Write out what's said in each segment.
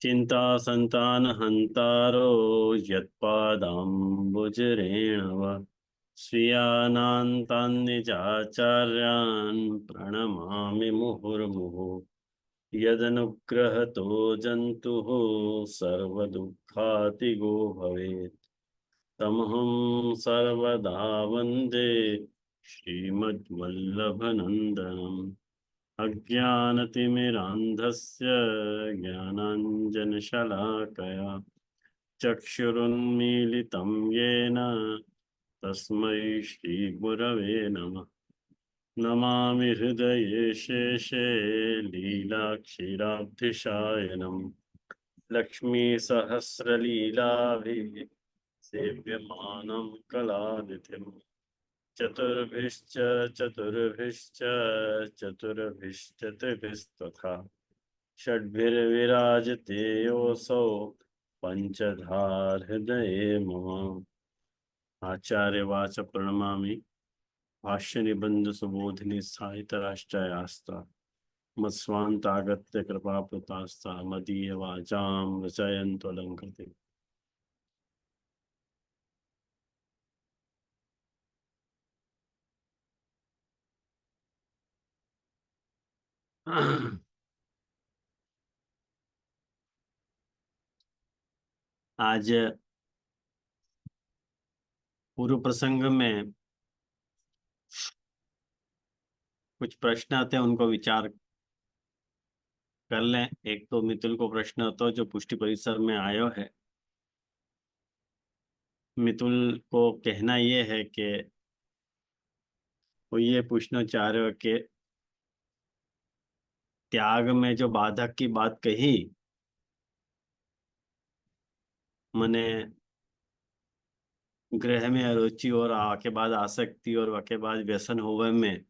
चिंता संतान हंतारो यत्पादाम्बुजरेण वा स्वीयानान्तान्निजाचार्यान् प्रणमामि मुहुर्मुहुः यदनुग्रहतो जन्तुः सर्वदुःखातिगो भवेत् तमहं सर्वदा वन्दे श्रीमद्वल्लभनन्दनम् अज्ञानतिमिरान्धस्य ज्ञानाञ्जनशलाकया चक्षुरुन्मीलितं येन तस्मै श्रीगुरवे नमः। नमामि हृदये शेषे लीलाक्षीराब्धिशायनम् लक्ष्मीसहस्रलीलाभिः सेव्यमानं कलानिधिम् चतुर्भिश्च चतुर्भिश्च चतुर्भिश्चतुर्भिस्तथा षड्भिर्विराजते योऽसौ पंचधार हृदये मम। आचार्यवाच प्रणमामि भाष्य निबंध सुबोधिनी साहित्य राष्ट्रायास्ता मत्स्वान्तागत्य कृपाप्लुतास्ता मदीय वाचां रचयन्तो अलंकृते। आज पूर्व प्रसंग में कुछ प्रश्न आते हैं, उनको विचार कर लें। एक तो मितुल को प्रश्न होता है जो पुष्टि परिसर में आयो है। मितुल को कहना ये है कि वो ये पूछना चाह रहे हो कि त्याग में जो बाधक की बात कही, मने गृह में अरुचि और आके बाद आसक्ति और वाके बाद व्यसन होवे में,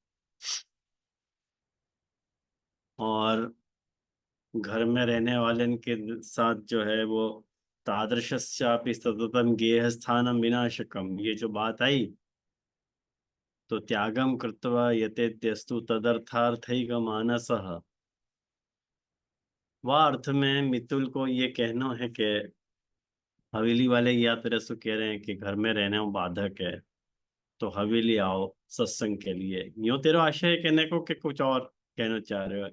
और घर में रहने वाले के साथ जो है वो तादृश्यापि सततम गेह स्थानम विनाशकम, ये जो बात आई तो त्यागम कृत्वा यतेत्यस्तु तदर्थार्थैक मानसः, वह अर्थ में मितुल को ये कहना है कि हवेली वाले या तरह से कह रहे हैं कि घर में रहने में बाधक है तो हवेली आओ सत्संग के लिए। यूं तेरा आशय है कहने को कि कुछ और कहना चाह रहे हो?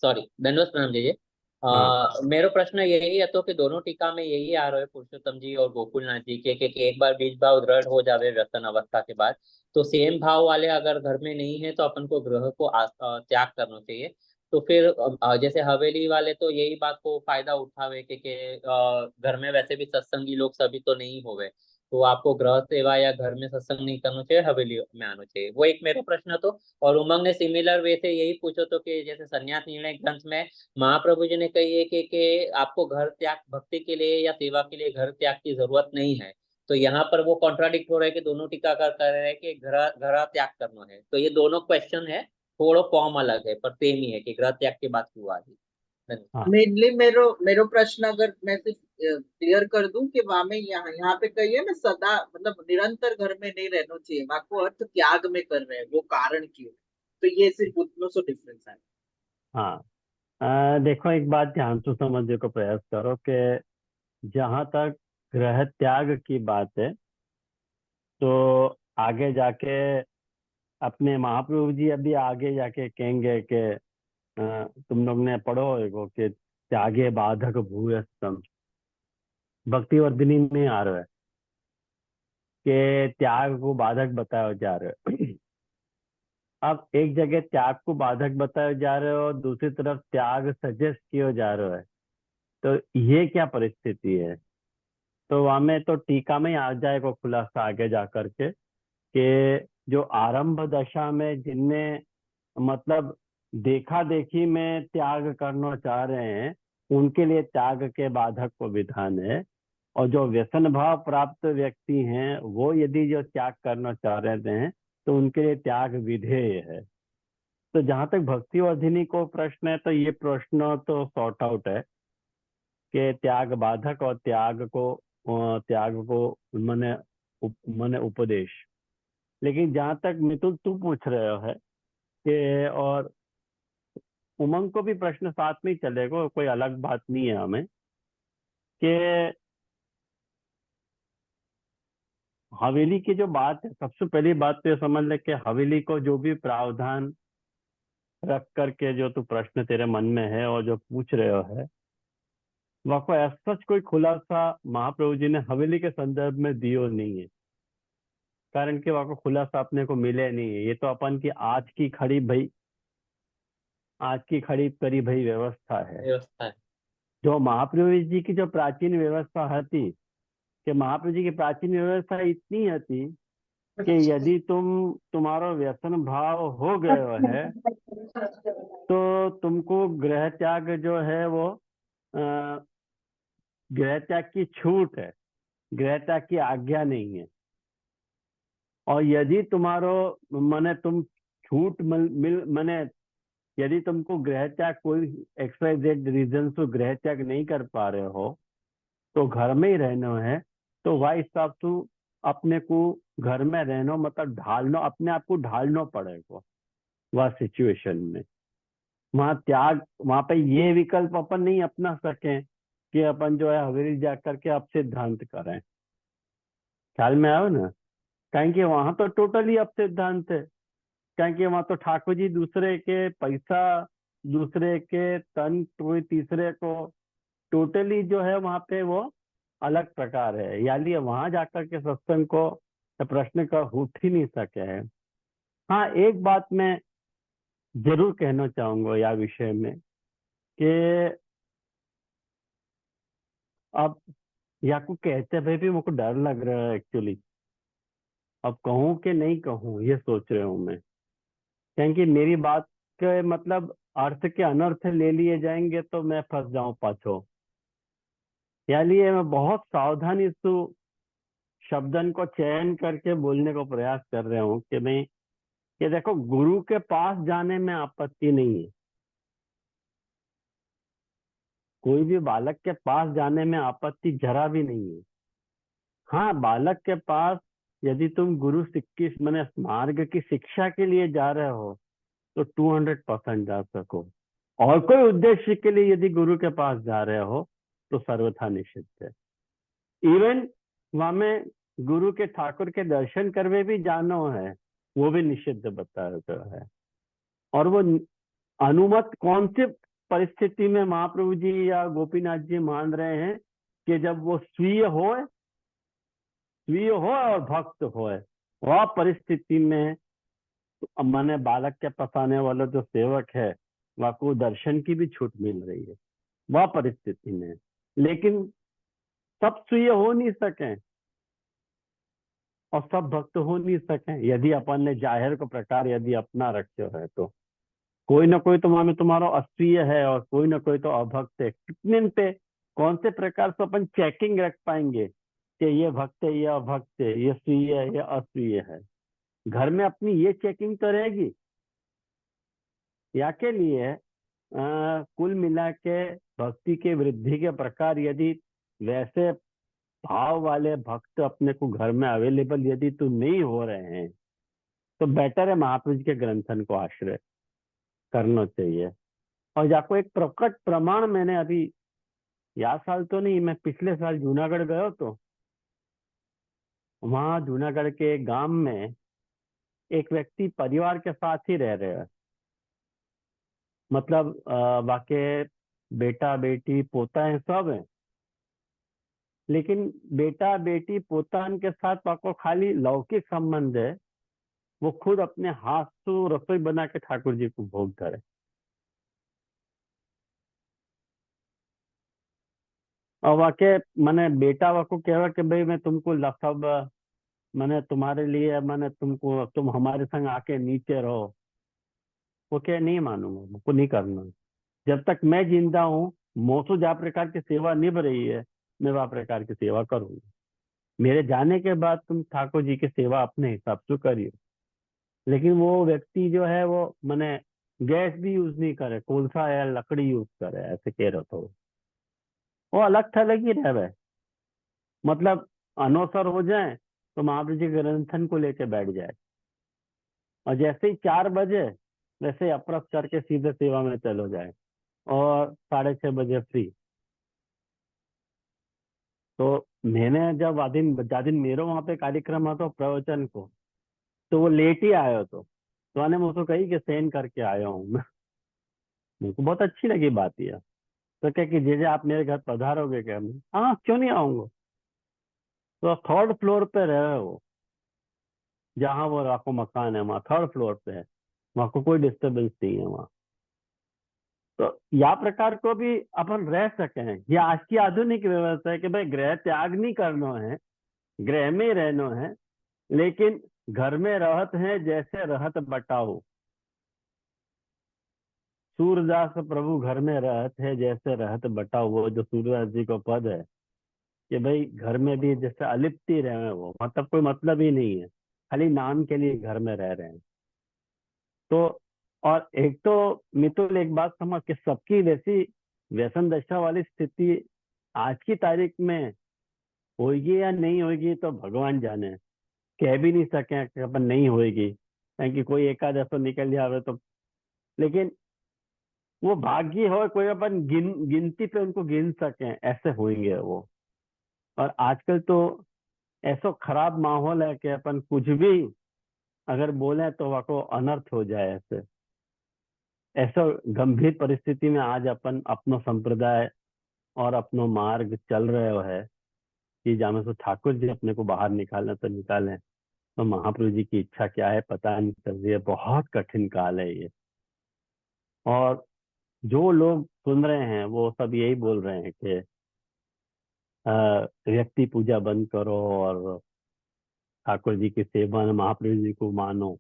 सॉरी, दंडवत प्रणाम लीजिए। हाँ। मेरो प्रश्न यही है तो कि दोनों टीका में यही आ रहे हैं पुरुषोत्तम जी और गोकुलनाथ जी के कि एक बार बीज भाव दृढ़ हो जावे व्यसन अवस्था के बाद तो सेम भाव वाले अगर घर में नहीं है तो अपन को ग्रह को त्याग करना चाहिए। तो फिर जैसे हवेली वाले तो यही बात को फायदा उठावे कि घर में वैसे भी सत्संगी लोग सभी तो नहीं होवे, तो आपको गृह सेवा या घर में सत्संग नहीं करना चाहिए, हवेली में आना चाहिए। वो एक मेरा प्रश्न तो। और उमंग ने सिमिलर वे से यही पूछो तो कि जैसे संन्यास निर्णय ग्रंथ में महाप्रभु जी ने कही है कि आपको घर त्याग भक्ति के लिए या सेवा के लिए घर त्याग की जरूरत नहीं है। तो यहाँ पर वो कॉन्ट्राडिक्ट हो रहा है कि दोनों टीकाकार कर रहे हैं कि घर घर त्याग करना है। तो ये दोनों क्वेश्चन है, थोड़ा फॉर्म अलग है पर सेम ही है कि ग्रह त्याग की बात क्यों आ रही। धन्यवाद। हाँ। मेनली मेरो मेरो प्रश्न अगर मैं सिर्फ क्लियर कर दूं कि वहां में यहाँ यहाँ पे कहिए ना सदा मतलब निरंतर घर में नहीं रहना चाहिए, वहां को अर्थ त्याग में कर रहे हैं, वो कारण क्यों? तो ये सिर्फ उतना सो डिफरेंस है। हाँ। देखो, एक बात ध्यान से समझने को प्रयास करो कि जहां तक गृह त्याग की बात है तो आगे जाके अपने महाप्रभु जी अभी आगे जाके कहेंगे कि तुम लोग ने पढ़ो एगो कि त्यागे बाधक भूयस्तम, भक्ति वर्धिनी में आ रहा है कि त्याग को बाधक बताया जा रहा है। अब एक जगह त्याग को बाधक बताया जा रहे हो और दूसरी तरफ त्याग सजेस्ट किया जा रहा है, तो ये क्या परिस्थिति है? तो वहां में तो टीका में ही आ जाएगा खुलासा आगे जा करके कि जो आरंभ दशा में जिनने मतलब देखा देखी में त्याग करना चाह रहे हैं उनके लिए त्याग के बाधक को विधान है, और जो व्यसन भाव प्राप्त व्यक्ति हैं वो यदि जो त्याग करना चाह रहे हैं तो उनके लिए त्याग विधेय है। तो जहां तक भक्ति वर्धिनी को प्रश्न है तो ये प्रश्न तो सॉर्ट आउट है कि त्याग बाधक और त्याग को मैंने माने उपदेश। लेकिन जहां तक मितुल तू पूछ रहे हो है कि, और उमंग को भी प्रश्न साथ में ही चलेगा, कोई अलग बात नहीं है हमें, कि हवेली की जो बात है, सबसे पहली बात तो ये समझ ले कि हवेली को जो भी प्रावधान रख करके जो तू प्रश्न तेरे मन में है और जो पूछ रहे हो है, वह को सच कोई खुलासा महाप्रभु जी ने हवेली के संदर्भ में दियो नहीं है। कारण कि वह को खुलासा अपने को मिले नहीं है। ये तो अपन की आज की खड़ी करी भई व्यवस्था है। व्यवस्था है। जो महाप्रभु जी की जो प्राचीन व्यवस्था थी, कि महाप्रभु जी की प्राचीन व्यवस्था इतनी थी कि यदि तुम्हारा व्यसन भाव हो गया है तो तुमको गृह त्याग जो है वो अ, गृह त्याग की छूट है, गृह त्याग की आज्ञा नहीं है। और यदि तुम्हारो मने तुम छूट मने यदि तुमको गृह त्याग कोई XYZ रीजन से गृह त्याग नहीं कर पा रहे हो, तो घर में ही रहना है, तो वह हिसाब से अपने को घर में रहना मतलब ढालना, अपने आप को ढालना पड़ेगा वह सिचुएशन में। वहां पे ये विकल्प अपन नहीं अपना सके कि अपन जो है हवेली जा करके अब सिद्धांत करें। ख्याल में आओ ना, कहें कि वहां तो टोटली अब सिद्धांत है। कहें कि वहां तो ठाकुर जी दूसरे के पैसा, दूसरे के तन, कोई तीसरे को टोटली जो है वहां पे वो अलग प्रकार है। यानी वहां जाकर के सत्संग को प्रश्न का उठ ही नहीं सके है। हाँ, एक बात मैं जरूर कहना चाहूंगा या विषय में, कि अब या को कहते भाई भी मुझको डर लग रहा है एक्चुअली, अब कहूँ कि नहीं कहूँ ये सोच रहा हूँ मैं। क्योंकि मेरी बात के मतलब अर्थ के अनर्थ ले लिए जाएंगे तो मैं फंस जाऊं पाछो। यानी मैं बहुत सावधानी से शब्दन को चयन करके बोलने को प्रयास कर रहा हूँ कि मैं, कि देखो, गुरु के पास जाने में आपत्ति नहीं है, कोई भी बालक के पास जाने में आपत्ति जरा भी नहीं है। हाँ, बालक के पास यदि तुम गुरु सिक्की मैंने मार्ग की शिक्षा के लिए जा रहे हो तो 200% जा सको। और कोई उद्देश्य के लिए यदि गुरु के पास जा रहे हो तो सर्वथा निषिद्ध है। इवन वहां में गुरु के ठाकुर के दर्शन करवे भी जाना है, वो भी निषिद्ध बताया गया है। और वो अनुमत कौन सी परिस्थिति में महाप्रभु जी या गोपीनाथ जी मान रहे हैं, कि जब वो स्वीय हो और भक्त हो, वह परिस्थिति में माने बालक के पास आने वाला जो सेवक है वह को दर्शन की भी छूट मिल रही है वह परिस्थिति में। लेकिन सब स्वीय हो नहीं सके और सब भक्त हो नहीं सके यदि अपन ने जाहिर को प्रकार यदि अपना रखे है तो कोई ना कोई तुम्हारा तुम्हारा अस्वीय है और कोई ना कोई तो अभक्त है। कितने पे कौन से प्रकार से अपन चेकिंग रख पाएंगे कि ये भक्त है, ये अभक्त है, ये स्वीय है, ये अस्वीय है? घर में अपनी ये चेकिंग तो रहेगी। या के लिए कुल मिला के भक्ति के वृद्धि के प्रकार यदि वैसे भाव वाले भक्त अपने को घर में अवेलेबल यदि तो नहीं हो रहे हैं, तो बेटर है महापुरुष के ग्रंथन को आश्रय करना चाहिए। और जाको एक प्रकट प्रमाण मैंने अभी, या साल तो नहीं, मैं पिछले साल जूनागढ़ गया तो वहां जूनागढ़ के गांव में एक व्यक्ति परिवार के साथ ही रह रहे हैं। मतलब वाके बेटा बेटी पोता है, सब है। लेकिन बेटा बेटी पोतान के साथ आपको खाली लौकिक संबंध है। वो खुद अपने हाथ से रसोई बना के ठाकुर जी को भोग करे। और वाके मैंने बेटा वाको कह कि भाई मैं तुमको सब मैंने तुम्हारे लिए मैंने तुमको तुम हमारे संग आके नीचे रहो। वो क्या, नहीं मानूंगा, मुझको नहीं करना। जब तक मैं जिंदा हूँ मोसो जा प्रकार की सेवा निभ रही है, मैं वह प्रकार की सेवा करूंगा। मेरे जाने के बाद तुम ठाकुर जी की सेवा अपने हिसाब से करिए। लेकिन वो व्यक्ति जो है वो मैंने गैस भी यूज नहीं करे, कोलसा या लकड़ी यूज करे, ऐसे कह रहे तो वो अलग थलग ही रहे। मतलब अनोसर हो जाए तो महाप्रभु जी ग्रंथन को लेके बैठ जाए, और जैसे ही 4 बजे वैसे ही अप्रस करके सीधे सेवा में चलो जाए, और 6:30 बजे फ्री। तो मैंने जब दिन मेरो वहां पे कार्यक्रम आता प्रवचन को, तो वो लेट ही आयो तो मैंने मुझको कही कि सेन करके आया हूँ मैं। मेरे को बहुत अच्छी लगी बात ये। तो क्या कि जे आप मेरे घर पधारोगे क्या? मैं, हाँ क्यों नहीं आऊंगा। तो 3rd फ्लोर पे रहे वो, जहाँ वो राको मकान है वहाँ 3rd फ्लोर पे है, वहाँ को कोई डिस्टर्बेंस नहीं है वहाँ। तो या प्रकार को भी अपन रह सके हैं। ये आज की आधुनिक व्यवस्था है कि भाई गृह त्याग नहीं करना है, गृह में ही रहना है, लेकिन घर में रहत है जैसे रहत बटाओ। सूरदास प्रभु घर में रहत है जैसे रहत बटाओ, वो जो सूरदास जी को पद है कि भाई घर में भी जैसे अलिप्ति रहे, वो मतलब कोई मतलब ही नहीं है, खाली नाम के लिए घर में रह रहे हैं। तो और एक तो मितुल एक बात समझ कि सबकी वैसी व्यसन दशा वाली स्थिति आज की तारीख में होगी या नहीं होगी तो भगवान जाने। कह भी नहीं सके कि अपन नहीं होगी, क्योंकि कोई एकाद ऐसा निकल जावे तो, लेकिन वो भाग्य हो, कोई अपन गिनती पे उनको गिन सके ऐसे होंगे वो। और आजकल तो ऐसा खराब माहौल है कि अपन कुछ भी अगर बोले तो वह अनर्थ हो जाए। ऐसे ऐसा गंभीर परिस्थिति में आज अपन अपनो संप्रदाय और अपनो मार्ग चल रहे हो है कि जामे से ठाकुर जी अपने को बाहर निकालना तो निकालें। तो महाप्रभु जी की इच्छा क्या है पता नहीं चल रही है। बहुत कठिन काल है ये। और जो लोग सुन रहे हैं वो सब यही बोल रहे हैं कि व्यक्ति पूजा बंद करो और ठाकुर जी की सेवा में महाप्रभु जी को मानो।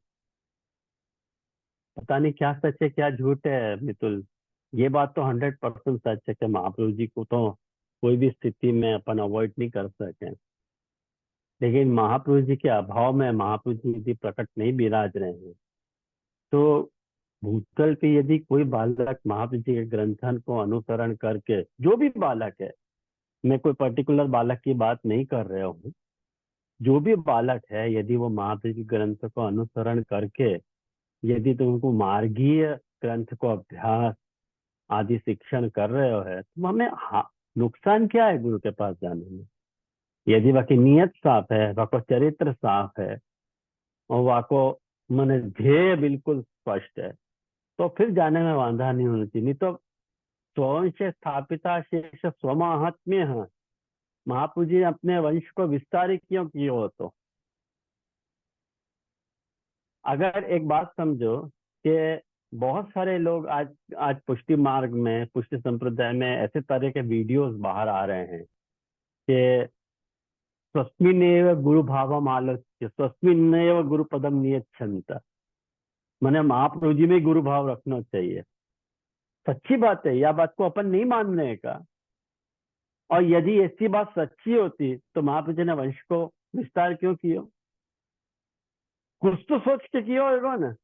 पता नहीं क्या सच है क्या झूठ है मितुल। ये बात तो 100% सच है कि महाप्रभु जी को तो कोई भी स्थिति में अपन अवॉइड नहीं कर सके, लेकिन महाप्रभु जी के अभाव में महाप्रभु जी यदि प्रकट नहीं विराज रहे हैं तो भूतल पे यदि कोई बालक महाप्रभु जी के ग्रंथन को अनुसरण करके, जो भी बालक है, मैं कोई पर्टिकुलर बालक की बात नहीं कर रहा हूँ, जो भी बालक है यदि वो महाप्रभु जी के ग्रंथ को अनुसरण करके यदि तुम उनको मार्गीय ग्रंथ को अभ्यास आदि शिक्षण कर रहे हो है तो हमें नुकसान क्या है गुरु के पास जाने में? यदि वाकी नियत साफ है, वाको चरित्र साफ है, और वाको मन ध्येय बिल्कुल स्पष्ट है, तो फिर जाने में वांधा नहीं होना चाहिए। नहीं तो स्वंश स्थापिता शेष स्वमाहात्म्य है। महाप्रभु जी ने अपने वंश को विस्तारित क्यों किया हो? तो अगर एक बात समझो कि बहुत सारे लोग आज आज पुष्टि मार्ग में, पुष्टि संप्रदाय में ऐसे तरह के वीडियोस बाहर आ रहे हैं कि स्वस्मिन्नेव गुरु भावम आलोच्य स्वस्मिन्नेव गुरु पदम नियच्छन्त। मैंने महाप्रभु जी में गुरु भाव रखना चाहिए। सच्ची बात है, यह बात को अपन नहीं मानने का। और यदि ऐसी बात सच्ची होती तो महाप्रभु जी ने वंश को विस्तार क्यों किया? कुछ तो सोच के किया होगा ना।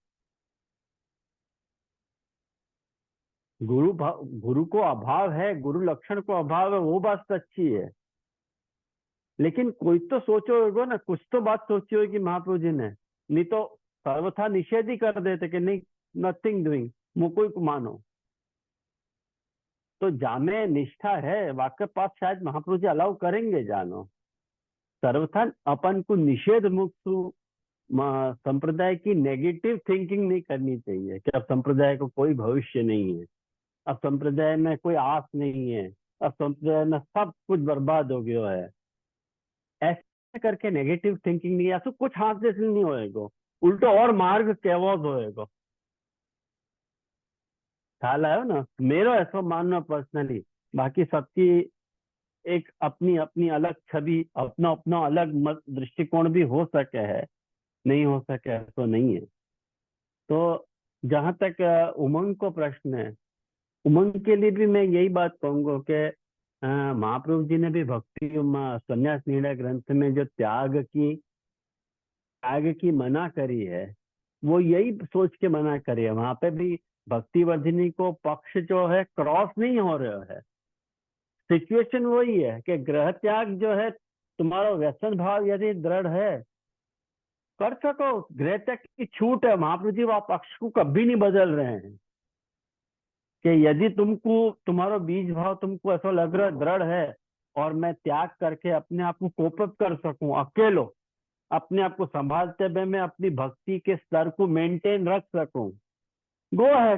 गुरु को अभाव है, गुरु लक्षण को अभाव है, वो बात सच्ची है, लेकिन कोई तो सोचो होगा ना, कुछ तो बात सोची होगी महाप्रभु जी ने। नहीं तो सर्वथा निषेध ही कर देते कि नहीं, नथिंग डूइंग, मुको को मानो। तो जामे निष्ठा है वाक्य पास शायद महाप्रभु जी अलाउ करेंगे जानो। सर्वथा अपन को निषेध मुक्त संप्रदाय की नेगेटिव थिंकिंग नहीं करनी चाहिए कि अब संप्रदाय को कोई भविष्य नहीं है, अब संप्रदाय में कोई आस नहीं है, अब संप्रदाय में सब कुछ बर्बाद हो गया है। ऐसे करके नेगेटिव थिंकिंग नहीं, ऐसा कुछ हासिल नहीं होएगा, उल्टो और मार्ग केवल होएगा। ख्याल आयो ना? मेरा ऐसा मानना पर्सनली। बाकी सबकी एक अपनी अपनी अलग छवि, अपना अपना अलग मत दृष्टिकोण भी हो सके है, नहीं हो सके ऐसा नहीं है। तो जहां तक उमंग को प्रश्न है, उमंग के लिए भी मैं यही बात कहूंगा कि महाप्रभु जी ने भी भक्ति संन्यास निर्णय ग्रंथ में जो त्याग की मना करी है, वो यही सोच के मना करी है। वहां पे भी भक्ति वर्धिनी को पक्ष जो है क्रॉस नहीं हो रहा है। सिचुएशन वही है कि गृह त्याग जो है तुम्हारा व्यसन भाव यदि दृढ़ है, कर सको, गृह त्याग की छूट है। महाप्रभु जी वो पक्ष को कभी नहीं बदल रहे हैं कि यदि तुमको तुम्हारा बीज भाव तुमको ऐसा लग रहा है दृढ़ है और मैं त्याग करके अपने आप को कोप अप कर सकूं, अकेलो अपने आप को संभालते हुए मैं अपनी भक्ति के स्तर को मेंटेन रख सकूं, गो है,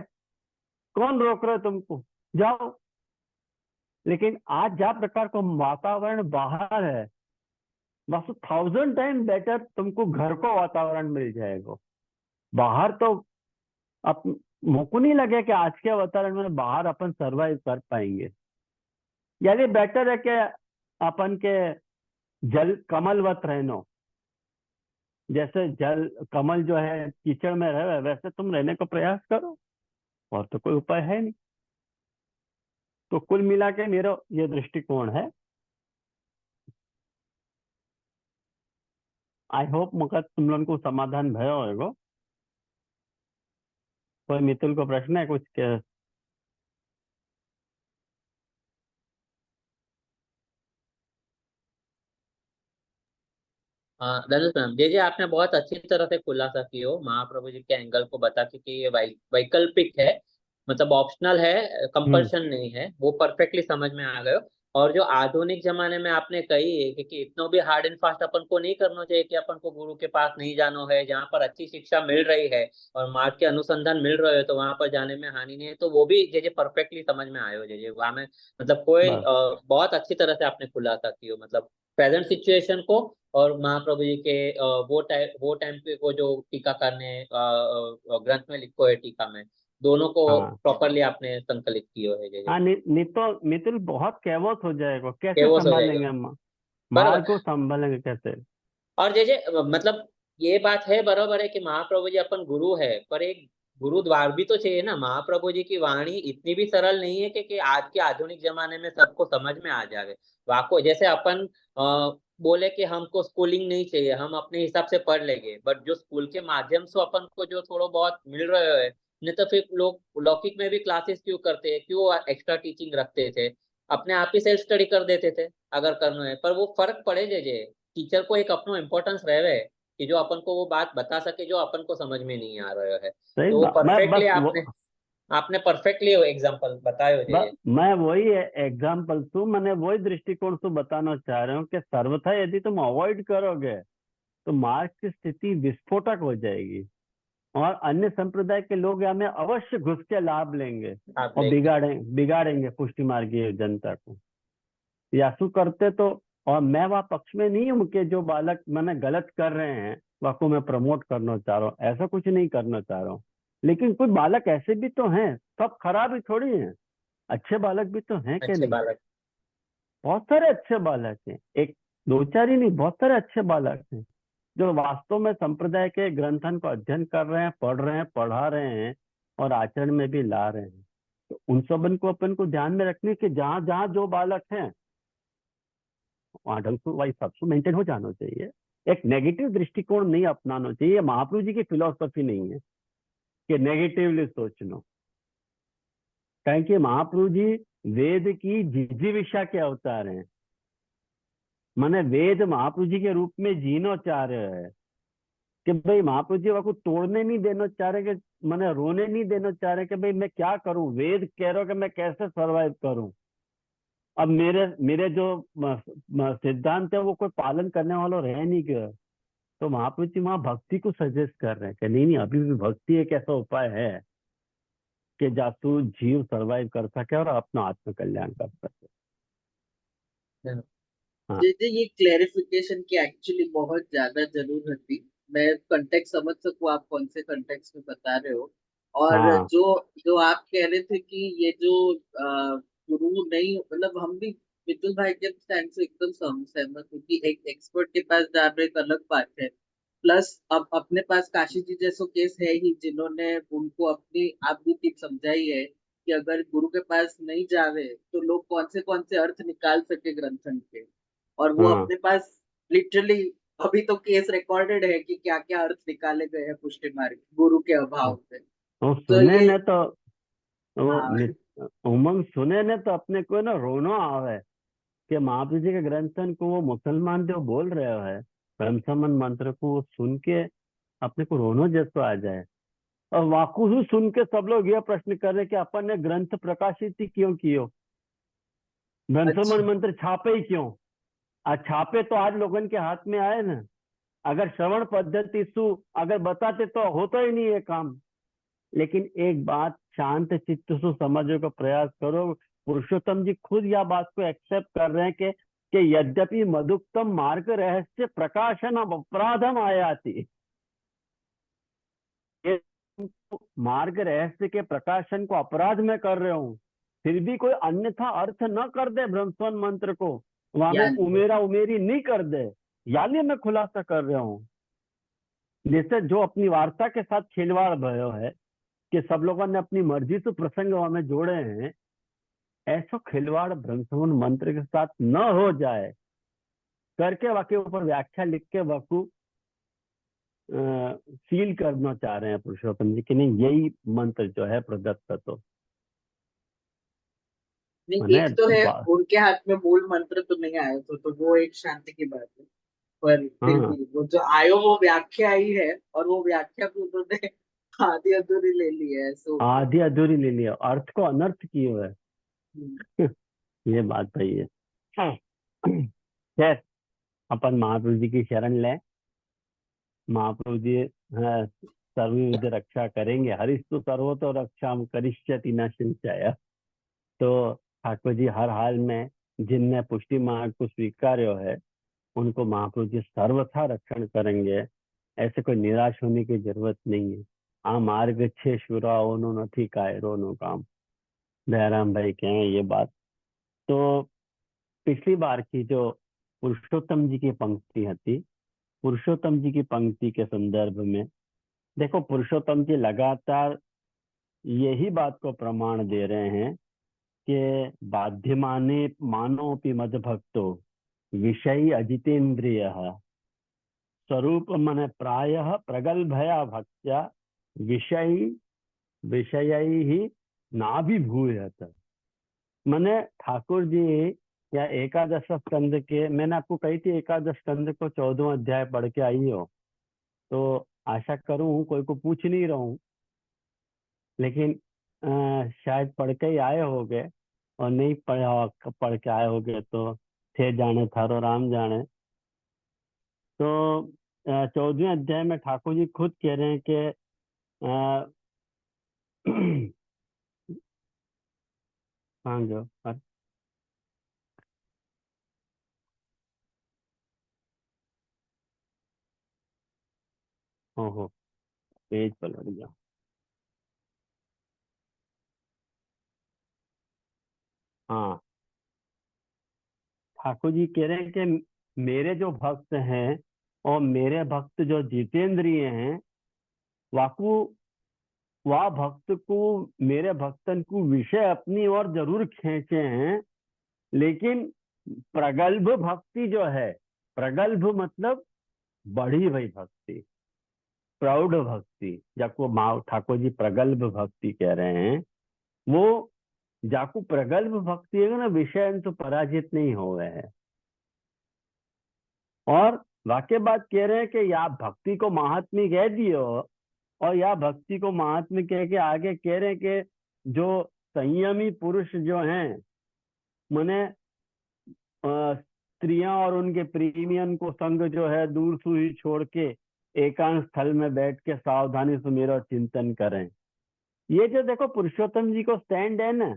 कौन रोक रहा है तुमको, जाओ। लेकिन आज जा प्रकार का वातावरण बाहर है, बस 1000 टाइम बेटर तुमको घर को वातावरण मिल जाएगा। बाहर तो अब मुझको नहीं लगे कि आज के वातावरण में बाहर अपन सरवाइव कर पाएंगे। यानी बेटर है कि अपन के जल कमलवत रहनो, जैसे जल कमल जो है कीचड़ में रहे वैसे तुम रहने का प्रयास करो, और तो कोई उपाय है नहीं। तो कुल मिला के मेरा ये दृष्टिकोण है। आई होप मगर तुम लोगों को समाधान भयो होगा। कोई मितुल को प्रश्न है कुछ के? हाँ दंडोत प्रणाम। जे आपने बहुत अच्छी तरह से खुलासा की हो महाप्रभु जी के एंगल को बता के कि ये वैकल्पिक है, मतलब ऑप्शनल है, हम्म। कंपल्शन नहीं है, वो परफेक्टली समझ में आ गए हो। और जो आधुनिक जमाने में आपने कही है कि इतना भी हार्ड एंड फास्ट अपन को नहीं करना चाहिए कि अपन को गुरु के पास नहीं जाना है, जहाँ पर अच्छी शिक्षा मिल रही है और मार्ग के अनुसंधान मिल रहे हो तो वहां पर जाने में हानि नहीं है, तो वो भी जे परफेक्टली समझ में आयो। जे वहां में मतलब कोई बस बहुत अच्छी तरह से आपने खुलासा की हो, मतलब प्रेजेंट सिचुएशन को और महाप्रभु जी के वो टाइम पे को जो टीकाकार ने ग्रंथ में लिखो है टीका में, दोनों को हाँ प्रॉपरली आपने संकलित किया है। जय जय। हाँ, नहीं तो मितुल बहुत कैवत हो जाएगा, कैसे केवस हो जाएगा। संभालेंगे हम? माँ बराबर। को संभालेंगे कैसे? और जय जय मतलब ये बात है, बराबर है कि महाप्रभु जी अपन गुरु है, पर एक गुरुद्वार भी तो चाहिए ना। महाप्रभु जी की वाणी इतनी भी सरल नहीं है कि आज के आधुनिक जमाने में सबको समझ में आ जाए। वाको जैसे अपन बोले कि हमको स्कूलिंग नहीं चाहिए, हम अपने हिसाब से पढ़ लेंगे, बट जो स्कूल के माध्यम से अपन को जो थोड़ा बहुत मिल रहा है, नहीं तो फिर लोग लौकिक में भी क्लासेस क्यों करते हैं, क्यों एक्स्ट्रा टीचिंग रखते थे, अपने आप ही सेल्फ स्टडी कर देते थे अगर करना है। पर वो फर्क पड़े जे टीचर को एक अपनो इम्पोर्टेंस रहे कि जो अपन को वो बात बता सके जो अपन को समझ में नहीं आ रहा है। सही तो बात। मैं परफेक्टली बस आपने आपने परफेक्टली एग्जांपल बताए हो जे। मैं वही एग्जाम्पल तू मैंने वही दृष्टिकोण से बताना चाह रहा हूँ कि सर्वथा यदि तुम अवॉइड करोगे तो मार्ग की स्थिति विस्फोटक हो जाएगी और अन्य संप्रदाय के लोग हमें अवश्य घुस के लाभ लेंगे आप और लेंगे। बिगाड़ेंगे पुष्टि मार्गीय जनता को। यासु करते तो, और मैं वह पक्ष में नहीं हूँ कि जो बालक मैंने गलत कर रहे हैं वह को मैं प्रमोट करना चाह रहा हूँ, ऐसा कुछ नहीं करना चाह रहा हूँ। लेकिन कुछ बालक ऐसे भी तो हैं, सब खराब ही थोड़ी हैं, अच्छे बालक भी तो हैं कि अच्छे नहीं? बालक। बहुत सारे अच्छे बालक हैं, एक दो चार ही नहीं, बहुत सारे अच्छे बालक हैं जो वास्तव में संप्रदाय के ग्रंथन को अध्ययन कर रहे हैं, पढ़ रहे हैं, पढ़ा रहे हैं और आचरण में भी ला रहे हैं। तो उन सबन को अपन को ध्यान में रखने के जहां जहां जो बालक हैं वहां ढंग से वही सबसे मेंटेन हो जाना चाहिए। एक नेगेटिव दृष्टिकोण नहीं अपनाना चाहिए। महाप्रभु जी की फिलोसफी नहीं है कि नेगेटिवली सोचना। कहें कि महाप्रभु जी वेद की जिजीविषा के अवतार हैं, माने वेद महाप्रभु जी के रूप में जीना चाह रहे हैं कि भाई महाप्रभु जी को तोड़ने नहीं देना चाह रहे, कि मैंने रोने नहीं देना चाह रहे कि भाई मैं क्या करूं, वेद कह रहा कि मैं कैसे सरवाइव करूं। अब मेरे मेरे जो सिद्धांत है वो कोई पालन करने वाला रह नहीं गया। तो महाप्रभु जी वहां भक्ति को सजेस्ट कर रहे हैं कि नहीं नहीं, अभी भी भक्ति एक ऐसा उपाय है कि जासू जीव सरवाइव कर सके और अपना आत्म कल्याण कर सके। हाँ जैसे ये क्लेरिफिकेशन की एक्चुअली बहुत ज्यादा जरूरत थी। मैं कंटेक्ट समझ सकूं आप कौन से कंटेक्स्ट में बता रहे हो। और हाँ जो जो आप कह रहे थे कि ये जो गुरु नहीं, मतलब हम भी मितुल भाई के स्टैंड से एकदम सहमत हूँ कि एक एक्सपर्ट के पास जाना एक अलग बात है। प्लस अब अपने पास काशी जी जैसो केस है ही जिन्होंने उनको अपनी आप भी टिप समझाई है कि अगर गुरु के पास नहीं जावे तो लोग कौन से अर्थ निकाल सके ग्रंथन के। और वो हाँ। अपने पास लिटरली अभी तो केस रिकॉर्डेड है कि क्या क्या अर्थ निकाले गए हैं पुष्टि मार्ग गुरु के अभाव से। वो तो सुने ये ने तो वो हाँ उमंग सुने ने तो अपने को ना रोना आवे कि महाप्रभु जी के ग्रंथन को वो मुसलमान जो बोल रहे है ब्रह्म संबंध मंत्र को, वो सुन के अपने को रोनो जैसा आ जाए। और वाकु ही सुन के सब लोग यह प्रश्न कर रहे कि अपन ने ग्रंथ प्रकाशित ही क्यों कियो, ब्रह्म अच्छा। संबंध मंत्र छापे ही क्यों। आज छापे तो आज लोगों के हाथ में आए ना। अगर श्रवण पद्धति सु अगर बताते तो होता ही नहीं है काम। लेकिन एक बात शांत चित्त से समझने का प्रयास करो। पुरुषोत्तम जी खुद यह बात को एक्सेप्ट कर रहे हैं कि यद्यपि मधुक्तम मार्ग रहस्य प्रकाशन अपराधम आयाति, ये मार्ग रहस्य के प्रकाशन को अपराध में कर रहे हूँ, फिर भी कोई अन्यथा अर्थ न कर दे ब्रह्मस्वन मंत्र को, वहां में यानी उमेरा उमेरी नहीं कर दे, यानी मैं खुलासा कर रहा हूँ। जैसे जो अपनी वार्ता के साथ खिलवाड़ भयो है कि सब लोगों ने अपनी मर्जी से प्रसंग में जोड़े हैं, ऐसा खिलवाड़ ब्रह्मसमूल मंत्र के साथ न हो जाए करके वाक्य ऊपर व्याख्या लिख के वकु सील करना चाह रहे हैं पुरुषोत्तम जी कि नहीं यही मंत्र जो है प्रदत्त तो नहीं, मैंने एक तो है उनके हाथ में मूल मंत्र तो नहीं आया, तो वो एक शांति की बात है। पर फिर हाँ भी वो जो आयो वो व्याख्या ही है, और वो व्याख्या भी उन्होंने आधी अधूरी ले ली है, सो आधी अधूरी ले लिया, अर्थ को अनर्थ किए हुए। ये बात सही है। हाँ। खैर, अपन महाप्रभु जी की शरण लें। महाप्रभु जी हाँ, सर्वविध रक्षा करेंगे। हरिस्तु सर्वतो रक्षा करिष्यति न संशय। तो ठाकुर जी हर हाल में जिनने पुष्टि मार्ग को स्वीकार्य है उनको महाप्रभु जी सर्वथा रक्षण करेंगे। ऐसे कोई निराश होने की जरूरत नहीं है। आ मार्ग छे शुरा ओनो नथी कायरो नो काम, दयाराम भाई कहें ये बात। तो पिछली बार की जो पुरुषोत्तम जी की पंक्ति थी, पुरुषोत्तम जी की पंक्ति के संदर्भ में देखो, पुरुषोत्तम जी लगातार यही बात को प्रमाण दे रहे हैं कि बाध्यमाने मानोपि मद भक्तो विषयी अजितेन्द्रिय स्वरूप मन प्रायः प्रगल्भया भक्त्या विषयी विषय ही नाभिभूयत। मैंने ठाकुर जी या एकादश स्कंद के, मैंने आपको कही थी एकादश स्कंद को 14वां अध्याय पढ़ के आई हो, तो आशा करूं कोई को पूछ नहीं रहा हूं, लेकिन शायद पढ़ के ही आए होगे, और नहीं पढ़ के आए होगे तो थे जाने थारो राम जाने। तो 14वें अध्याय में ठाकुर जी खुद कह रहे हैं कि हाँ जो ओहो, पेज पलट गया। हाँ, ठाकुर जी कह रहे हैं कि मेरे जो भक्त हैं और मेरे भक्त जो जितेंद्रिय हैं, वाकु वह भक्त को, मेरे भक्तन को विषय अपनी ओर जरूर खींचे हैं, लेकिन प्रगल्भ भक्ति जो है, प्रगल्भ मतलब बढ़ी हुई भक्ति, प्रौढ़ भक्ति, जाको ठाकुर जी प्रगल्भ भक्ति कह रहे हैं, वो जाकू प्रगल्भ भक्ति है ना, विषय तो पराजित नहीं हो गए हैं। और वाक्य बात कह रहे हैं कि या भक्ति को महात्म्य कह दियो, और या भक्ति को महात्म्य कह के आगे कह रहे हैं कि जो संयमी पुरुष जो हैं, माने स्त्रियां और उनके प्रीमियन को संग जो है दूर से ही छोड़ के एकांत स्थल में बैठ के सावधानी से मेरा चिंतन करें। ये जो देखो पुरुषोत्तम जी को स्टैंड है ना,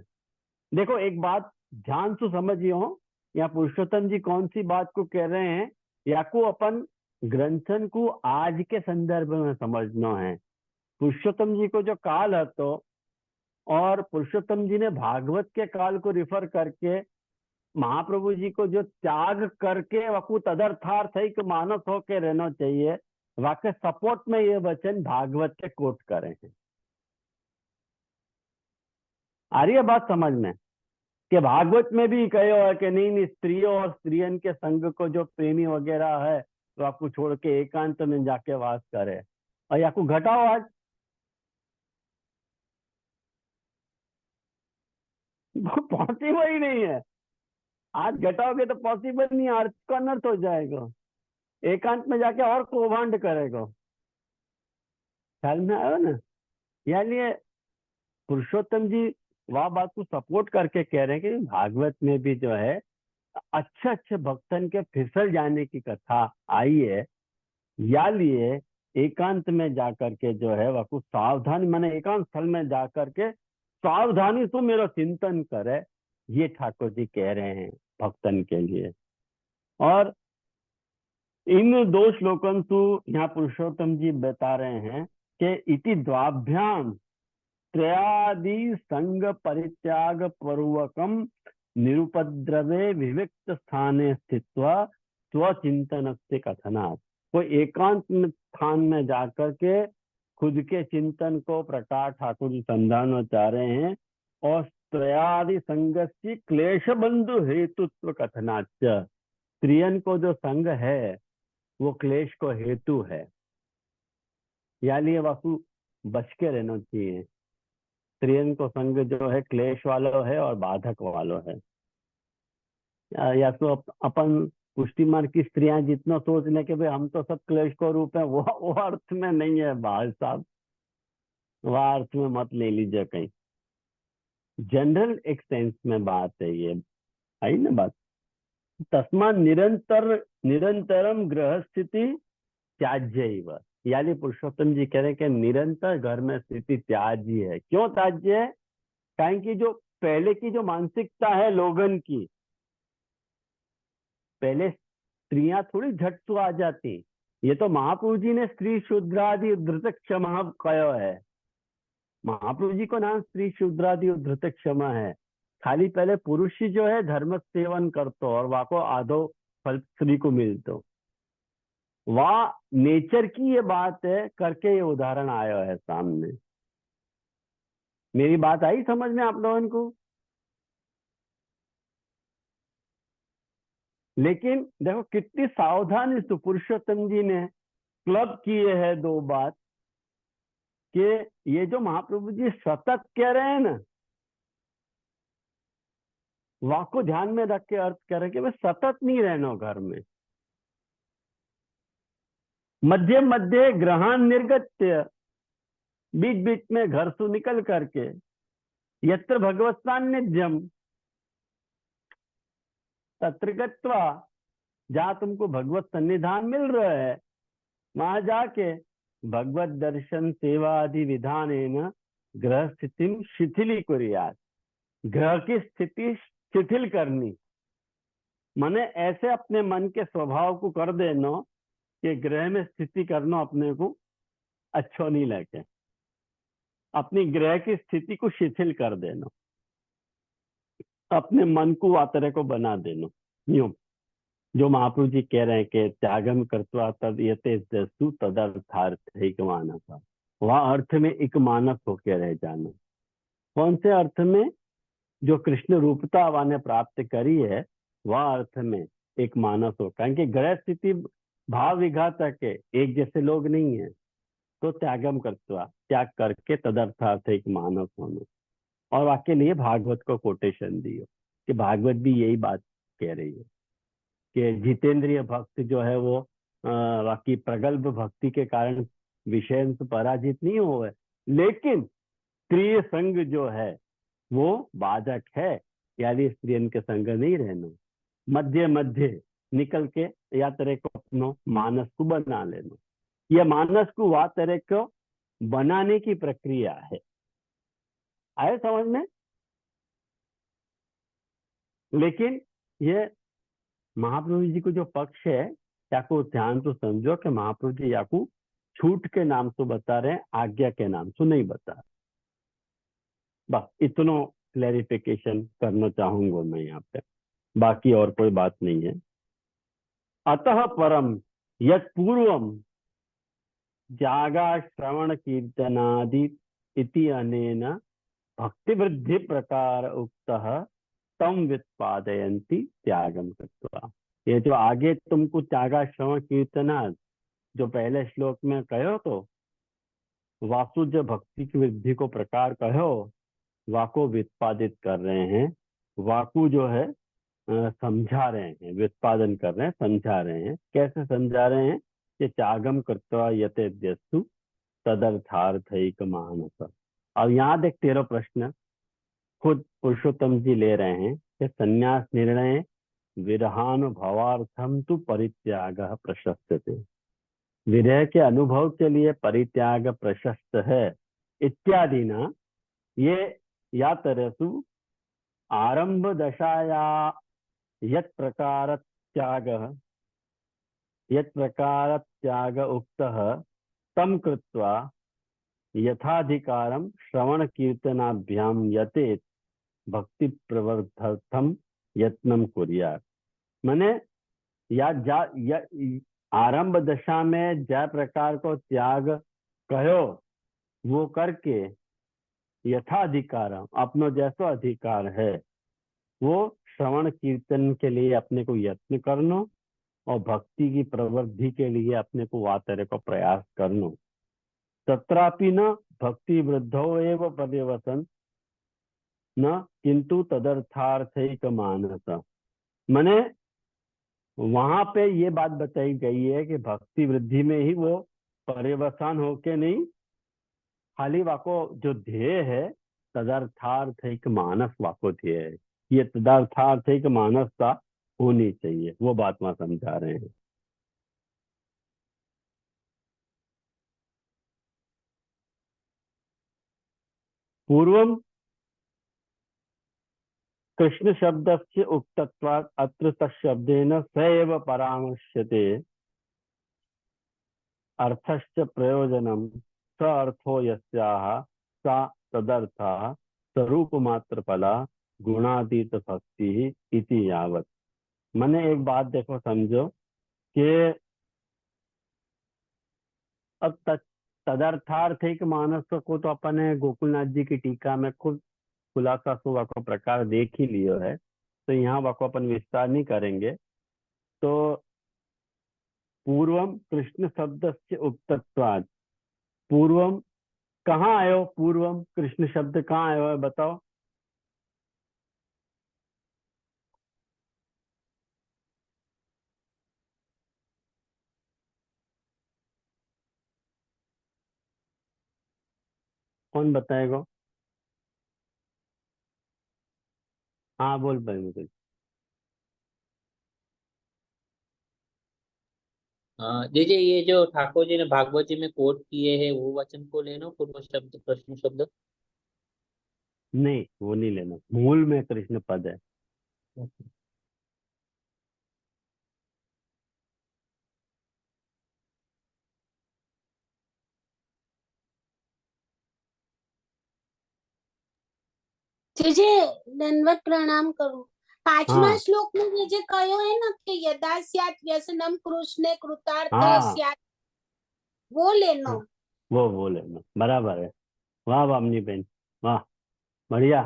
देखो एक बात ध्यान से समझियो, या पुरुषोत्तम जी कौन सी बात को कह रहे हैं, या को अपन ग्रंथन को आज के संदर्भ में समझना है। पुरुषोत्तम जी को जो काल है तो, और पुरुषोत्तम जी ने भागवत के काल को रिफर करके महाप्रभु जी को जो त्याग करके वकु तदर्थार्थ है कि मानस होके रहना चाहिए, वाक्य सपोर्ट में ये वचन भागवत के कोट करे हैं। आ रही है बात समझ में कि भागवत में भी कहो है कि नहीं नहीं, स्त्रियों और स्त्रियन के संग को जो प्रेमी वगैरह है तो आपको छोड़ के एकांत में जाके वास करे, और आपको घटाओ आज पहुंची वही नहीं है। आज घटाओगे तो पॉसिबल नहीं, अर्थ का अनर्थ हो जाएगा, एकांत में जाके और कौभांड करेगा। ख्याल में आयो ना? यानी पुरुषोत्तम जी वह बात को सपोर्ट करके कह रहे हैं कि भागवत में भी जो है अच्छे अच्छे भक्तन के फिसल जाने की कथा आई है। या लिए एकांत में जाकर के जो है वह कुछ सावधानी, माने एकांत स्थल में जाकर के सावधानी से मेरा चिंतन करे, ये ठाकुर जी कह रहे हैं भक्तन के लिए। और इन दो श्लोकन से यहाँ पुरुषोत्तम जी बता रहे हैं कि इति द्वाभ्याम त्रयादि संग परित्याग पूर्वकम निरुपद्रवे विविक्त स्थाने स्थित्वा स्वचिंतन से कथनात्। कोई एकांत स्थान में जाकर के खुद के चिंतन को प्रकाश ठाकुर जी समझाना चाह रहे हैं। और त्रयादि संगस्य क्लेश बंधु हेतुत्व कथनाच, स्त्रियन को जो संग है वो क्लेश को हेतु है, या लिए वासु बच के रहना चाहिए। स्त्रियन को संग जो है क्लेश वालों है और बाधक वालों है। या तो अपन पुष्टि मार्ग की स्त्रियां जितना सोच ले कि भाई हम तो सब क्लेश को रूप है, वो अर्थ में नहीं है भाई साहब, वह अर्थ में मत ले लीजिए कहीं। जनरल एक सेंस में बात है ये, आई ना बात। तस्मा निरंतरम ग्रह स्थिति त्याज्य, यानी पुरुषोत्तम जी कह रहे हैं कि निरंतर घर में स्थिति त्याज्य है। क्यों त्याज्य है? कारण कि जो पहले की जो मानसिकता है लोगन की, पहले स्त्रियां थोड़ी झट तो आ जाती। ये तो महाप्रभु जी ने स्त्री शूद्रादि धृत क्षमा कहो है। महाप्रभु जी को नाम स्त्री शूद्रादि धृत क्षमा है। खाली पहले पुरुष ही जो है धर्म सेवन करतो और वह को आधो फल स्त्री को मिलतो, वह नेचर की ये बात है करके ये उदाहरण आया है सामने। मेरी बात आई समझ में आप लोगों को? लेकिन देखो कितनी सावधानी से पुरुषोत्तम जी ने क्लब किए हैं दो बात, कि ये जो महाप्रभु जी सतत कह रहे हैं ना, वह को ध्यान में रख के अर्थ कर रहे कि वे सतत नहीं रहना घर में। मध्य मध्य ग्रहण निर्गत्य, बीच बीच में घर से निकल करके, यत्र भगवत सान्निध्यम तत्र गत्वा, जहां तुमको भगवत सन्निधान मिल रहा है वहां जाके भगवत दर्शन सेवा आदि विधान ग्रह स्थिति शिथिली कुरियात, ग्रह की स्थिति शिथिल करनी, माने ऐसे अपने मन के स्वभाव को कर देना कि ग्रह में स्थिति करना अपने को अच्छा नहीं लगे, अपनी ग्रह की स्थिति को शिथिल कर देना, अपने मन को वातरे को बना देना। यूं जो महाप्रभु जी कह रहे हैं कि त्यागम कर्त्वा तद यते दस्तु तदर्थार्थ एक मानस, वह अर्थ में एक मानस होकर रह जाना। कौन से अर्थ में? जो कृष्ण रूपता वाने प्राप्त करी है वह अर्थ में एक मानस हो। कारण कि ग्रह स्थिति भाव विघातक है, एक जैसे लोग नहीं है, तो त्यागम कर्त्वा, त्याग करके तदर्थार्थ एक मानस होना। और वाक्य लिए भागवत को कोटेशन दियो कि भागवत भी यही बात कह रही है कि जितेंद्रिय भक्त जो है वो बाकी प्रगल्भ भक्ति के कारण विषय से पराजित नहीं हुए, लेकिन स्त्रीय संग जो है वो बाधक है, यानी स्त्रियन के संग नहीं रहना। मध्य मध्य निकल के या तरह को अपनो मानस को बना लेना, यह मानस को वा तरह को बनाने की प्रक्रिया है। आए समझ में? लेकिन ये महाप्रभु जी को जो पक्ष है या को ध्यान तो समझो कि महाप्रभु जी या को छूट के नाम से बता रहे हैं, आज्ञा के नाम से नहीं बता। बस इतना क्लैरिफिकेशन करना चाहूंगा मैं यहाँ पे, बाकी और कोई बात नहीं है। अतः परम यत पूर्वम जागा श्रवण कीर्तनादि इति अनेन भक्ति वृद्धि प्रकार उक्तः तम व्युत्पादयन्ति त्यागम कृत्वा। ये जो आगे तुमको त्यागा श्रवण कीर्तना जो पहले श्लोक में कहो तो वासु जो भक्ति की वृद्धि को प्रकार कहो, वाको व्युत्पादित कर रहे हैं। वाकु जो है समझा रहे हैं, व्युत्पादन कर रहे हैं, समझा रहे हैं। कैसे समझा रहे हैं कि त्यागम कृत्वा यतेद्यस्तु तदर्थार्थैक मानस। और यहाँ देख 13 प्रश्न खुद पुरुषोत्तम जी ले रहे हैं कि संन्यास निर्णय विरहानुभवार्थम तु परित्याग प्रशस्यते। विरह के अनुभव के लिए परित्याग प्रशस्त है। इत्यादि ना ये या तरसु आरंभ दशाया यत् प्रकार त्याग उक्तः तम कृत्वा यथाधिकारम श्रवण कीर्तनाभ्याम यतेत भक्ति प्रवर्धर्थम यत्नम कुर्यात्। माने आरंभ दशा में जय प्रकार को त्याग कहो वो करके यथाधिकारम अपनो जैसो अधिकार है वो श्रवण कीर्तन के लिए अपने को यत्न करनो और भक्ति की प्रवृद्धि के लिए अपने को वातरे को प्रयास करनो। तत्रापि न भक्ति वृद्धो एव पर्यवसन न किंतु तदर्थार्थैक मानस। माने वहां पे ये बात बताई गई है कि भक्ति वृद्धि में ही वो पर्यवसान होके नहीं, खाली वाको जो ध्येय है तदर्थार्थैक मानस वाको ध्येय है। ये तदर्थार्थैक मानसता होनी चाहिए, वो बात वहां समझा रहे हैं। पूर्वम कृष्ण शब्दस्य उक्तत्वात् अत्र तत्शब्देन स एव परामर्श्यते अर्थश्च प्रयोजनम स अर्थो यस्याः सा तदर्थः स्वरूपमात्र फला गुणातीत भक्ति इति यावत्। मैंने एक बात देखो समझो कि अब तदर्थार्थिक मानस को तो अपन ने गोकुलनाथ जी की टीका में खुद खुलासा सुबह को प्रकार देख ही लियो है, तो यहाँ वह को अपन विस्तार नहीं करेंगे। तो पूर्वम कृष्ण शब्द से उक्तत्वाद, पूर्वम कहाँ आयो, पूर्वम कृष्ण शब्द कहाँ आयो है बताओ। कौन बताएगा? हाँ बोल भाई मुझे। दीजिए, ये जो ठाकुर जी ने भागवत जी में कोट किए हैं वो वचन को लेना, पूर्व शब्द प्रश्न शब्द। नहीं वो नहीं लेना, मूल में कृष्ण पद है। જે દંડવત પ્રણામ કરું. પાંચમા हाँ શ્લોકમાં જે કહ્યું है ना कि यदा स्यात् व्यसनम कृष्णे कृतार्थ हाँ स्यात्, वो लेनो. हाँ वो लेना बराबर है। वाह वामनी बहन, वाह बढ़िया।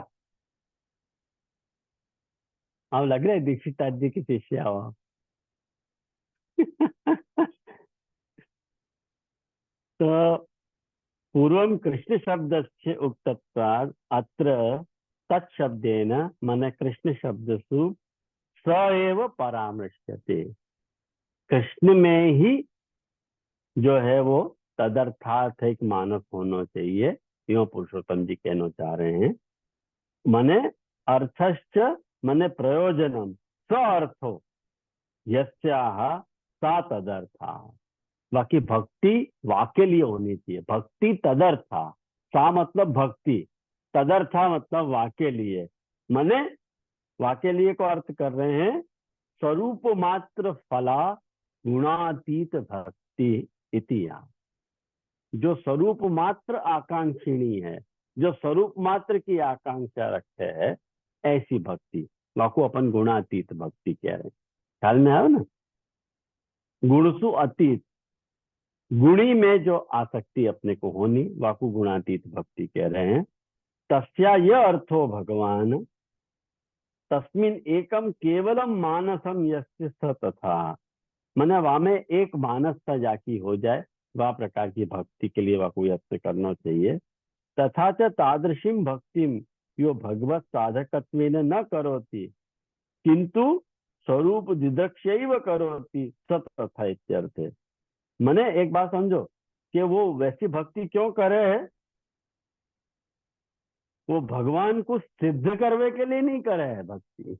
अब लग रहा है दीक्षित जी की शिष्या हो। तो पूर्वम कृष्ण शब्द से उक्तत्वात् अत्र तत्शब्देन मन कृष्ण शब्दसु स एव परामर्श्यते। कृष्ण में ही जो है वो तदर्थार्थ एक मानस होना चाहिए, यो पुरुषोत्तम जी कहना चाह रहे हैं। मने अर्थश्च मने प्रयोजनम स अर्थो यस्याह सा तदर्था। बाकी भक्ति वाके लिए होनी चाहिए, भक्ति तदर्था, सा मतलब भक्ति, तदर्था मतलब वाके लिए। मने वाके लिए को अर्थ कर रहे हैं स्वरूप मात्र फला गुणातीत भक्ति इतिया। जो स्वरूप मात्र आकांक्षिणी है, जो स्वरूप मात्र की आकांक्षा रखते है, ऐसी भक्ति वाको अपन गुणातीत भक्ति कह रहे हैं। ख्याल में आयो ना, गुणसु अतीत, गुणी में जो आसक्ति अपने को होनी वाकु गुणातीत भक्ति कह रहे हैं। तस्या यह अर्थो भगवान तस्मिन एकम केवलम मानसम यस्य स तथा। मने वामे एक मानसता जाकी हो जाए, वह प्रकार की भक्ति के लिए वाकु यत्न करना चाहिए। तथा च तादृशीम भक्तिम यो भगवत साधकत्वेन न करोति किंतु स्वरूप दिदृक्षैव करोति स तथा इत्यर्थ है। मैंने एक बात समझो कि वो वैसी भक्ति क्यों करे है, वो भगवान को सिद्ध करने के लिए नहीं करे है भक्ति।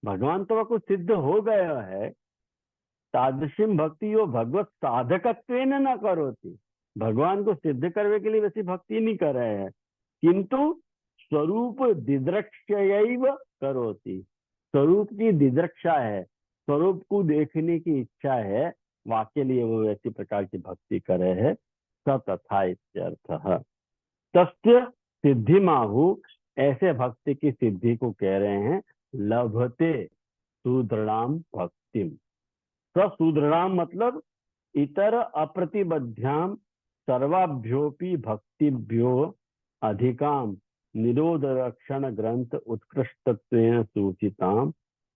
भगवान तो वो सिद्ध हो गया है। तादृशीम भक्ति यो भगवत साधकत्वेन न करोति। भगवान को सिद्ध करने के लिए वैसी भक्ति नहीं कर रहे हैं, किंतु स्वरूप दिदृक्षयैव करोति। स्वरूप की दिदृक्षा है, स्वरूप को देखने की इच्छा है, वाके लिए वो ऐसी प्रकार की भक्ति करे है। स तथा इत्यर्थः। तस्य सिद्धि माहु, ऐसे भक्ति की सिद्धि को कह रहे हैं लभते सुदृढ़ाम भक्तिम। सुदृढ़ाम मतलब इतर अप्रतिबद्ध्याम सर्वाभ्योपि भक्तिभ्यो अधिकाम निरोध रक्षण ग्रंथ उत्कृष्टत्वेन सूचिताम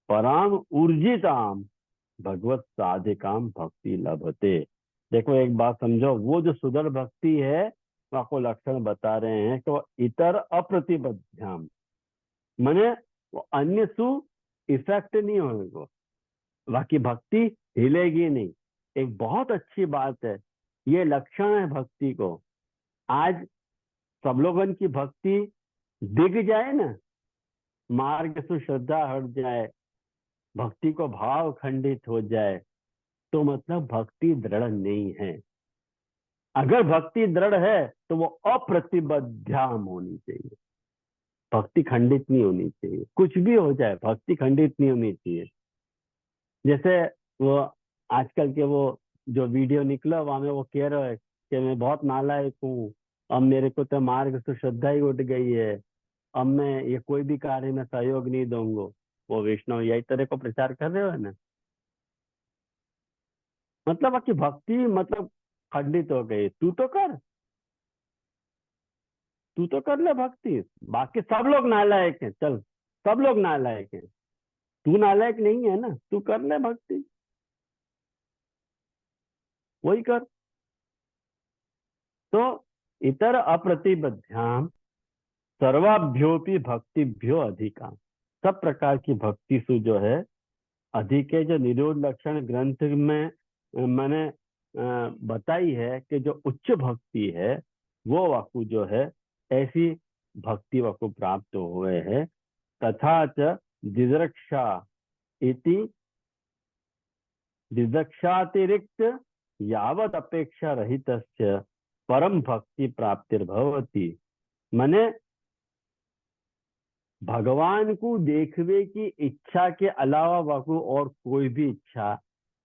पराम ऊर्जिताम भगवत साधिकाम भक्ति लभते। देखो एक बात समझो, वो जो सुदृढ़ भक्ति है वहां को लक्षण बता रहे हैं कि वो इतर अप्रतिबद्ध्याम, माने वो अन्य सु इफेक्ट नहीं होगा, बाकी भक्ति हिलेगी नहीं। एक बहुत अच्छी बात है, ये लक्षण है भक्ति को। आज सब लोगों की भक्ति दिख जाए ना, मार्ग से श्रद्धा हट जाए, भक्ति को भाव खंडित हो जाए, तो मतलब भक्ति दृढ़ नहीं है। अगर भक्ति दृढ़ है तो वो अप्रतिबद्ध्याम होनी चाहिए, भक्ति खंडित नहीं होनी चाहिए। कुछ भी हो जाए भक्ति खंडित नहीं होनी चाहिए। जैसे वो आजकल के वो जो वीडियो निकला वहां में वो कह रहा है कि मैं बहुत नालायक हूँ, अब मेरे को तो मार्ग से श्रद्धा ही उठ गई है, अब मैं ये कोई भी कार्य में सहयोग नहीं दूंगा। वो वैष्णव यही तरह को प्रचार कर रहे हो ना, मतलब आपकी भक्ति मतलब खंडित हो गई। तू तो कर ले भक्ति, बाकी सब लोग नालायक हैं, चल सब लोग नालायक हैं, तू नालायक नहीं है ना, तू कर ले भक्ति, वही कर। तो इतर अप्रतिबद्ध्याम सर्वाभ्योपि भक्तिभ्यो अधिका, सब प्रकार की भक्ति से जो है अधिक है। जो निरोध लक्षण ग्रंथ में मैंने बताई है कि जो उच्च भक्ति है वो वाकु जो है ऐसी भक्ति वाकु प्राप्त हुए है। तथा च दिदृक्षा इति दिदक्षातिरिक्त यावत अपेक्षा रहितस्य परम भक्ति प्राप्तिर्भवति। माने भगवान को देखने की इच्छा के अलावा वाकु और कोई भी इच्छा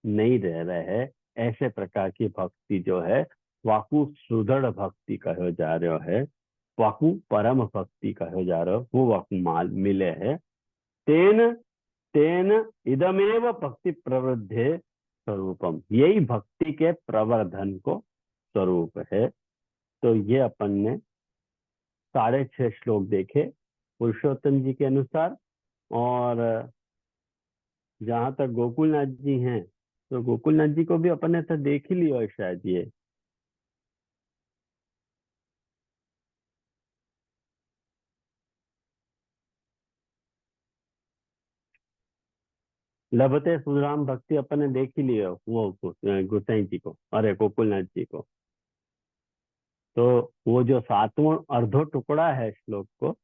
नहीं रह रहे है, ऐसे प्रकार की भक्ति जो है वाकु सुदृढ़ भक्ति कहो जा रहे है, वाकु परम भक्ति कहो जा रहे हो, वो वाकु माल मिले है। तेन तेन इदमेव भक्ति प्रवृद्धे स्वरूपम, यही भक्ति के प्रवर्धन को स्वरूप है। तो ये अपन ने 6.5 श्लोक देखे पुरुषोत्तम जी के अनुसार। और जहां तक गोकुलनाथ जी हैं तो गोकुलनाथ जी को भी अपन ने तो देख ही लिया शायद। ये लभते सुराम भक्ति अपन ने देख ही लिया वो गोसाई जी को, अरे गोकुलनाथ जी को। तो वो जो 7वां अर्धो टुकड़ा है श्लोक को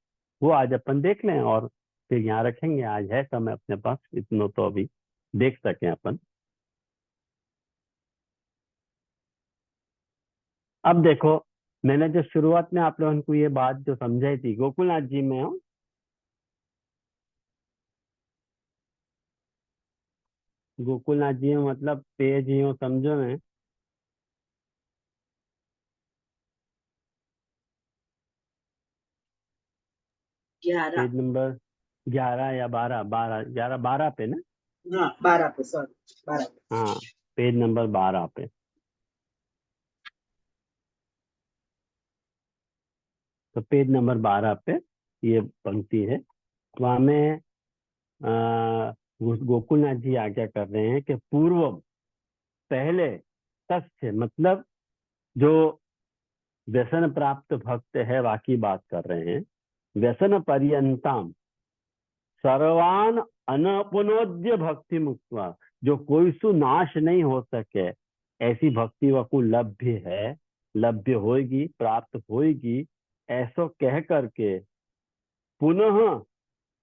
वो आज अपन देख लें और फिर यहाँ रखेंगे। आज है समय अपने पास, इतना तो अभी देख सकें अपन। अब देखो, मैंने जो शुरुआत में आप लोगों को ये बात जो समझाई थी, गोकुलनाथ जी में हूँ, गोकुलनाथ जी में मतलब पेज ही हो समझो में, पेज नंबर 11 या 12, 12 पे ना। हाँ 12 पे, सॉरी 12 पे। हाँ पेज नंबर 12 पे। तो पेज नंबर 12 पे ये पंक्ति है। वहां में गोकुलनाथ जी आज्ञा कर रहे हैं कि पूर्व पहले तस्य मतलब जो व्यसन प्राप्त भक्त है वाकी बात कर रहे हैं। व्यसन पर्यंतम सर्वान अनपुनोद्य भक्ति मुक्त्वा, जो कोई सु नाश नहीं हो सके ऐसी भक्ति वकु लभ्य है, लभ्य होगी, प्राप्त होगी, ऐसो कह करके पुनः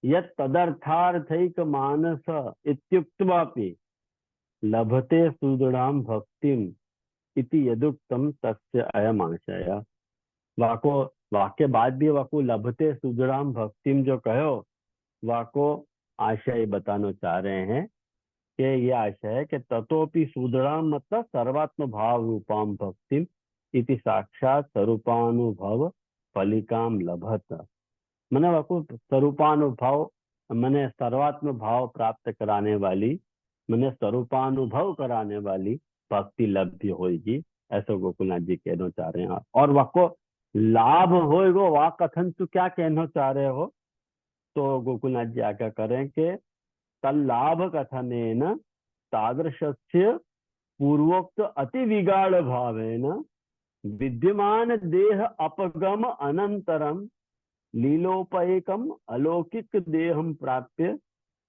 यत् तदर्थार्थैक मानस इत्युक्त्वापि लभते सुदृढ़ाम भक्तिम इति यदुक्तम तस्य अयम आशय। वाको वाक्य बाद भी वाको लभते सुदृढ़ाम भक्तिम जो कहो, वाको आशय बताना चाह रहे हैं कि ये आशय है कि ततोपि सुदृढ़ाम मतलब सर्वात्म भाव रूपाम भक्तिम इति साक्षात स्वरूपानुभव फलिकाम लभत। मैंने वाको स्वरूपानुभव मैंने सर्वात्म भाव प्राप्त कराने वाली, मैंने स्वरूपानुभव कराने वाली भक्ति लभ्य होगी, ऐसा गोकुलनाथ जी कहना चाह रहे हैं। और वाको लाभ होएगो वा कथन तो क्या कहना चाह रहे हो, तो गोकुलनाथ जी आज्ञा करें कि तल्लाभ कथनेन तादृशस्य पूर्वोक्त अति विगाढ़ भावेन विद्यमान देह अपगम अनंतरम लीलोपैकम अलौकिक देहम प्राप्य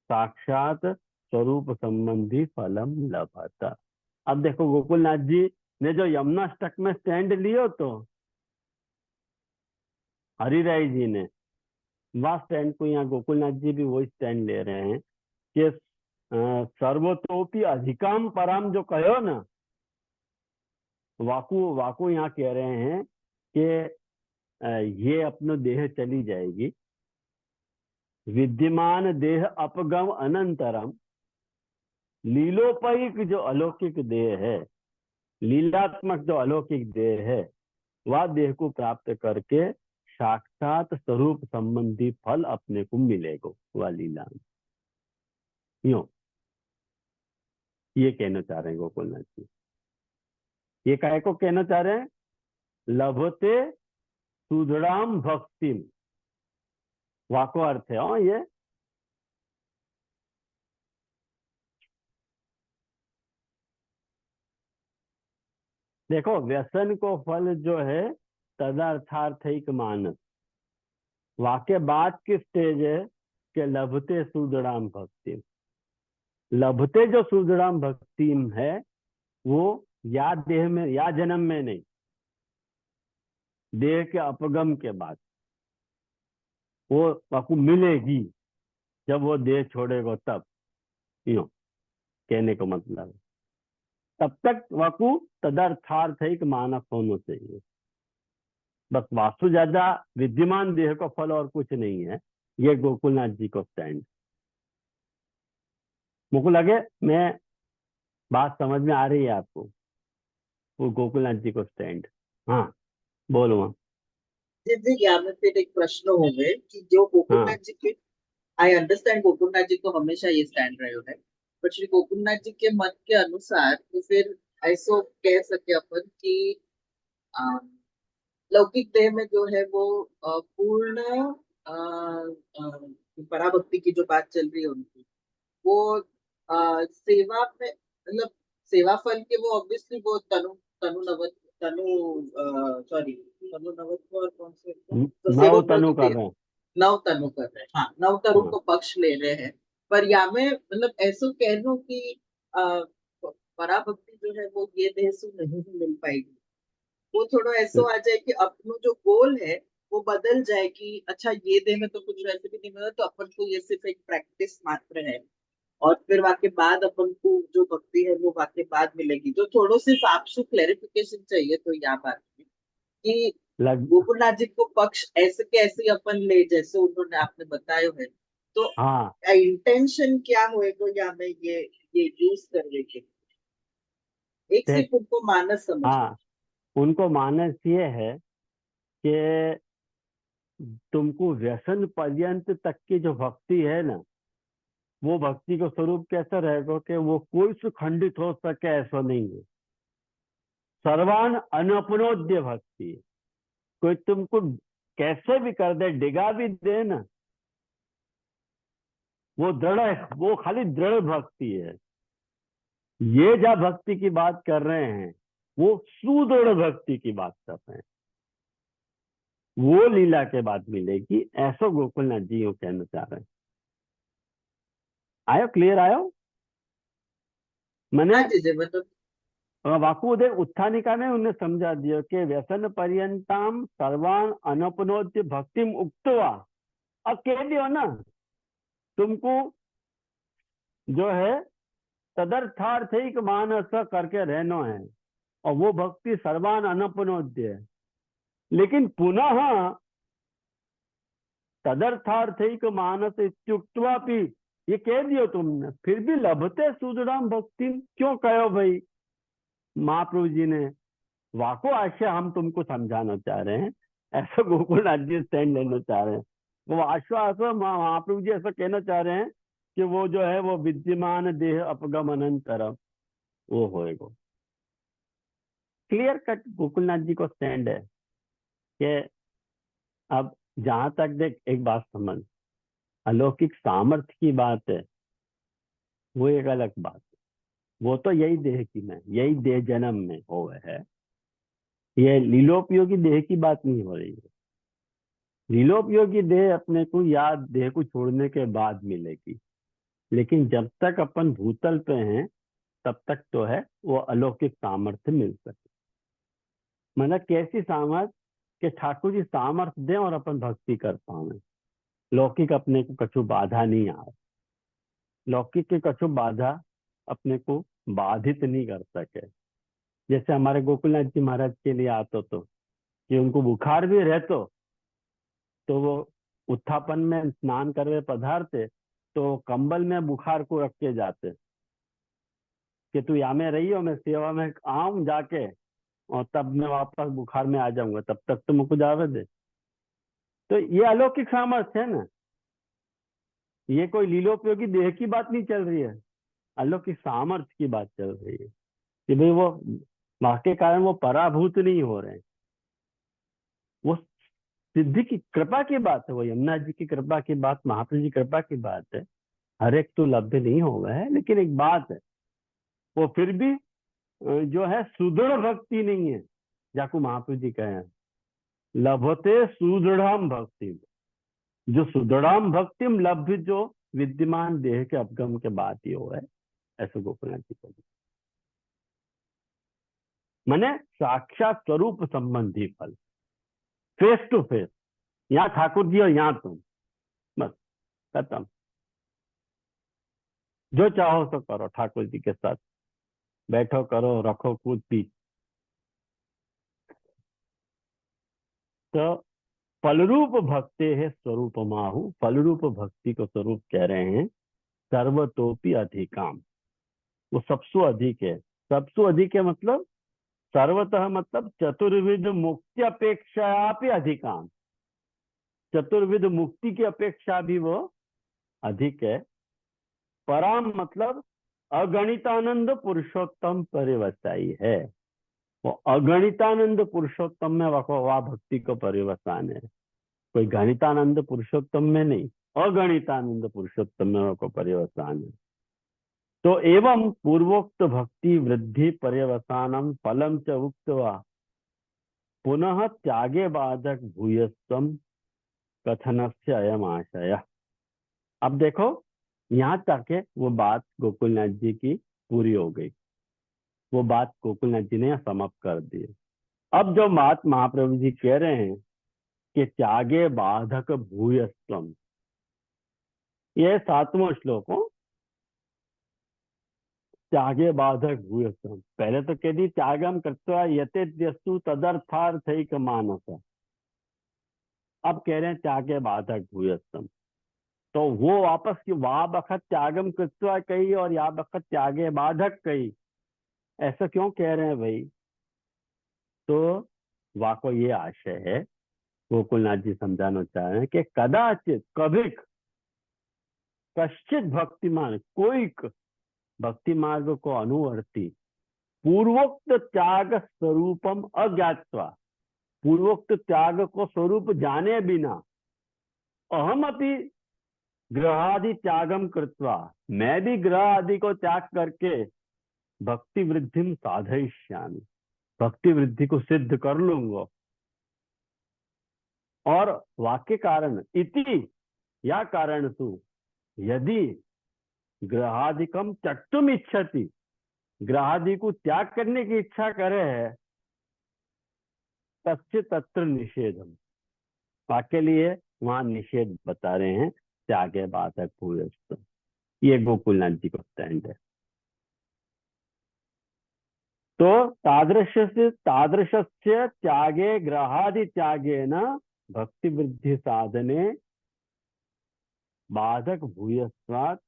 साक्षात स्वरूप संबंधी फलम लभता। अब देखो गोकुलनाथ जी ने जो यमुना अष्टक में स्टैंड लियो, तो हरिराय जी ने वह स्टैंड को यहाँ गोकुलनाथ जी भी वही स्टैंड ले रहे हैं कि सर्वतोपि अधिकाम पराम जो कहो ना, वाकु वाकु यहाँ कह रहे हैं कि ये अपनो देह चली जाएगी, विद्यमान देह अपगम अनंतरम लीलोपैक जो अलौकिक देह है, लीलात्मक जो अलौकिक देह है, वह देह को प्राप्त करके साक्षात स्वरूप संबंधी फल अपने को मिलेगा वह लीला में। यूं ये कहना चाह रहे हैं गोकुलनाथ जी। ये काय को कहना चाह रहे हैं, लभते सुदृढ़ाम भक्तिम, वाको अर्थ है ये। देखो व्यसन को फल जो है तदर्थार्थिक मानस, वाक्य बाद की स्टेज है कि लभते सुदृढ़ाम भक्तिम। लभते जो सुदृढ़ाम भक्तिम है वो या देह में या जन्म में नहीं, देह के अपगम के बाद वो वाकु मिलेगी, जब वो देह छोड़ेगा तब। यूं कहने का मतलब है तब तक वाकु तदर्थार्थिक मानस होना चाहिए। बस वास्तु ज्यादा विद्यमान देह का फल और कुछ नहीं है। ये गोकुलनाथ जी को स्टैंड। मुझको लगे मैं बात समझ में आ रही है आपको, वो गोकुलनाथ जी को स्टैंड। हाँ बोलो। जी यहाँ में फिर एक प्रश्न हो गए कि जो गोकुलनाथ जी के, आई अंडरस्टैंड गोकुलनाथ जी को हमेशा ये स्टैंड रहे है, बट श्री गोकुलनाथ जी के मत के अनुसार तो फिर ऐसो कह सके अपन कि लौकिक देह में जो है वो पूर्ण पराभक्ति की जो बात चल रही है उनकी, वो सेवा में मतलब सेवा फल के वो ऑब्वियसली वो तनु तनु नवत तनु सॉरी तनु नवत और कौन से तो नव तनु कर रहे हैं, नव तनु कर रहे हैं, हाँ नव तनु हाँ। को पक्ष ले रहे हैं। पर या में मतलब ऐसा कह लूं कि पराभक्ति जो है वो ये देह से नहीं मिल पाएगी। वो थोड़ा ऐसा आ जाए कि अपनो जो गोल है वो बदल जाए कि अच्छा ये देह में तो कुछ वैसे भी नहीं मिला, तो अपन को ये सिर्फ एक प्रैक्टिस मात्र है और फिर वाके बाद अपन को जो भक्ति है वो वाके बाद मिलेगी। जो थोड़ा सिर्फ आपसे क्लैरिफिकेशन चाहिए तो यहाँ बात में कि गोकुलनाथ जी को पक्ष ऐसे कैसे अपन ले जैसे उन्होंने आपने बताया है, तो हाँ इंटेंशन क्या होएगा या में ये यूज करने के एक सिर्फ उनको मानस समझ। हाँ उनको मानस ये है कि तुमको व्यसन पर्यंत तक की जो भक्ति है ना, वो भक्ति का स्वरूप कैसा रहेगा कि वो कोई से खंडित हो सके ऐसा नहीं है। सर्वान अनपनोद्य भक्ति, कोई तुमको कैसे भी कर दे, डिगा भी दे ना, वो दृढ़ है, वो खाली दृढ़ भक्ति है। ये जो भक्ति की बात कर रहे हैं वो सुदृढ़ भक्ति की बात कर रहे हैं, वो लीला के बाद मिलेगी, ऐसा गोकुलनाथ जी कहना चाह रहे हैं। आयो, क्लियर आयो? मैंने हाँ जी मतलब वाकुदेव उत्थानिका में उन्हें समझा दिया कि व्यसन पर्यंताम सर्वान अनपनोद्य भक्तिम उक्तवा। अब कह दियो ना, तुमको जो है तदर्थार्थिक मानस करके रहना है, और वो भक्ति सर्वान अनपनोद्य है। लेकिन पुनः तदर्थार्थिक मानस इत्युक्त्वा भी, ये कह दियो तुमने, फिर भी लभते सुदृढ़ भक्ति क्यों कहो भाई? महाप्रभु जी ने वाको आशय हम तुमको समझाना चाह रहे हैं, ऐसा गोकुलनाथ जी स्टैंड लेना चाह रहे हैं। वो आश्वास महाप्रभु जी ऐसा कहना चाह रहे हैं कि वो जो है वो विद्यमान देह अपगम अनंतरम वो होएगा। क्लियर कट गोकुलनाथ जी को स्टैंड है कि अब जहां तक देख, एक बात समझ, अलौकिक सामर्थ्य की बात है, वो एक अलग बात है। वो तो यही देह की में, यही देह जन्म में हो है। ये लीलोपयोगी देह की बात नहीं हो रही है। लीलोपयोगी देह अपने को याद देह को छोड़ने के बाद मिलेगी, लेकिन जब तक अपन भूतल पे हैं तब तक तो है वो अलौकिक सामर्थ्य मिल सके। मतलब कैसी सामर्थ्य? कि ठाकुर जी सामर्थ्य दें और अपन भक्ति कर पाए। लौकिक अपने को कछु बाधा नहीं आ, लौकिक के कछु बाधा अपने को बाधित नहीं कर सके। जैसे हमारे गोकुलनाथ जी महाराज के लिए आतो तो कि उनको बुखार भी रहतो तो वो उत्थापन में स्नान करके पधारते तो कंबल में बुखार को रख के जाते कि तू यहाँ में रही हो, मैं सेवा में आऊं जाके और तब मैं वापस बुखार में आ जाऊंगा, तब तक तो मुझको जावे दे। तो ये अलौकिक सामर्थ्य है ना, ये कोई लीलोपयोगी देह की बात नहीं चल रही है, अलौकिक सामर्थ्य की बात चल रही है कि भाई वो वहां के कारण वो पराभूत नहीं हो रहे हैं। वो सिद्धि की कृपा की बात है, वो यमुना जी की कृपा की बात, महाप्रभु जी की कृपा की बात है। हर एक तो लभ्य नहीं होगा है, लेकिन एक बात है, वो फिर भी जो है सुदृढ़ भक्ति नहीं है। जाकू महाप्रभु जी कहे हैं लभते सुदृढ़ भक्ति, जो सुदृढ़ भक्तिम लभ्य जो विद्यमान देह के अपगम के बाद ही हो है, ऐसे गोकुलनाथ जी कहते। माने साक्षात स्वरूप संबंधी फल, फेस टू फेस, यहाँ ठाकुर जी और यहाँ तुम, बस खत्म। जो चाहो तो करो ठाकुर जी के साथ, बैठो करो रखो कूद पी। तो फलरूप भक्ति है स्वरूप माहु, फलरूप भक्ति को स्वरूप कह रहे हैं। सर्वतोपि अधिकाम, वो सबसे अधिक है। सबसे अधिक है मतलब सर्वतः, मतलब चतुर्विध मुक्ति अपेक्षा भी अधिकाम, चतुर्विध मुक्ति की अपेक्षा भी वो अधिक है। पराम मतलब अगणितानंद पुरुषोत्तम परिवसाई है। वो अगणितानंद पुरुषोत्तम में वह भक्ति को परिवसान है, कोई गणितानंद पुरुषोत्तम में नहीं, अगणितानंद पुरुषोत्तम में को पर्यवसान है। तो एवं पूर्वोक्त भक्ति वृद्धि पर्यवसानम फलम च उक्त्वा पुनः त्यागे बाधक भूयस्तम कथनस्य अयम आशय। अब देखो यहाँ तक है वो बात गोकुलनाथ जी की पूरी हो गई, वो बात गोकुलनाथ जी ने समाप्त कर दी। अब जो बात महाप्रभु जी कह रहे हैं कि त्यागे बाधक भूयस्तम, ये 7वां श्लोक हो, त्यागे बाधक भूयस्तम। पहले तो कह दी त्यागम कृत्वा यतेद्यस्तु तदर्थार्थैक मानस, अब कह रहे हैं त्यागे बाधक भूयस्तम। तो वो वापस की वह बखत त्यागम कृत्वा कही और या बखत त्यागे बाधक कही, ऐसा क्यों कह रहे हैं भाई? तो वाको ये आशय है, गोकुलनाथ जी समझाना चाह रहे हैं कि कदाचित कभी कश्चित भक्तिमान, कोई भक्ति मार्ग को अनुवर्ती पूर्वोक्त त्याग स्वरूपम अज्ञात्वा, पूर्वोक्त त्याग को स्वरूप जाने बिना अहम अपनी ग्रहादि त्यागम कृत्वा, मैं भी ग्रह आदि को त्याग करके भक्ति वृद्धि साधयिष्यामि, भक्ति वृद्धि को सिद्ध कर लूंगा। और वाक्य कारण इति या कारण तू, यदि ग्रहादिकम त्यक्तुम इच्छति, ग्रहादि को त्याग करने की इच्छा करे है, तस्य तत्र निषेधम, वाक्य लिए वहां निषेध बता रहे हैं, त्यागे बात है भूयस्त। ये गोकुलनाथ जी का स्टैंड है। तो तादृशस्य त्यागे ग्रहादि त्यागे न भक्ति वृद्धि साधने बाधक भूयस्वात्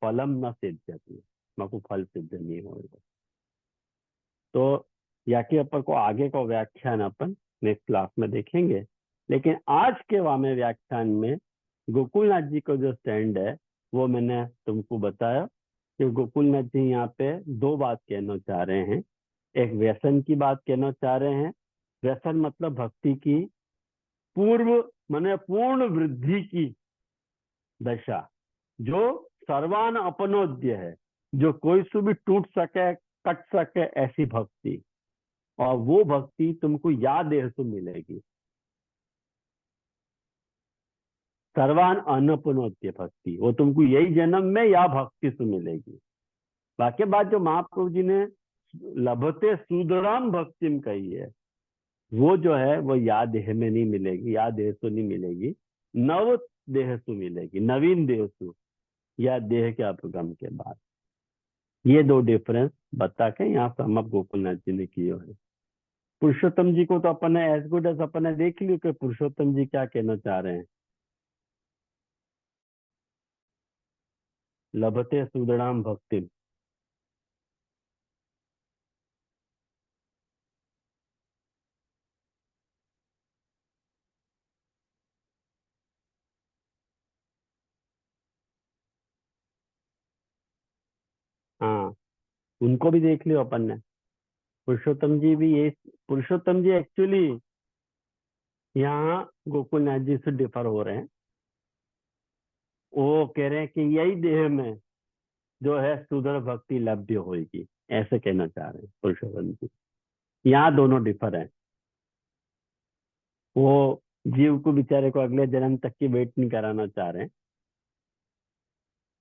फलम न सिद्ध्यति, मको फल सिद्ध नहीं होगा। तो या कि अपन को आगे का व्याख्यान अपन नेक्स्ट क्लास में देखेंगे, लेकिन आज के वामे व्याख्यान में गोकुलनाथ जी का जो स्टैंड है वो मैंने तुमको बताया कि गोकुलनाथ जी यहाँ पे दो बात कहना चाह रहे हैं। एक व्यसन की बात कहना चाह रहे हैं, व्यसन मतलब भक्ति की पूर्व माने पूर्ण वृद्धि की दशा, जो सर्वान अपनोद्य है, जो कोई से भी टूट सके कट सके ऐसी भक्ति, और वो भक्ति तुमको या देह से मिलेगी। सर्वान अनपनोद्य भक्ति वो तुमको यही जन्म में या भक्ति से मिलेगी। बाकी बात जो महाप्रभु जी ने लभते सुदराम भक्तिम कही है, वो जो है वो या देह में नहीं मिलेगी, या देह से नहीं मिलेगी, नव देह से मिलेगी, नवीन देह से, या देह के अपगम के बाद। ये दो डिफरेंस बता के यहाँ पे हम गोकुलनाथ जी ने किए हैं। पुरुषोत्तम जी को तो अपन ने एज गुड एज अपन ने देख लियो कि पुरुषोत्तम जी क्या कहना चाह रहे हैं। लभते सुदृढ़ाम भक्ति, हाँ उनको भी देख लियो अपन ने। पुरुषोत्तम जी भी ये, पुरुषोत्तम जी एक्चुअली यहाँ गोकुलनाथ जी से डिफर हो रहे हैं। वो कह रहे हैं कि यही देह में जो है सुदृढ़ भक्ति लभ्य होगी, ऐसे कहना चाह रहे हैं पुरुषोत्तम जी। यहाँ दोनों डिफर हैं। वो जीव को बेचारे को अगले जन्म तक की वेट नहीं कराना चाह रहे हैं।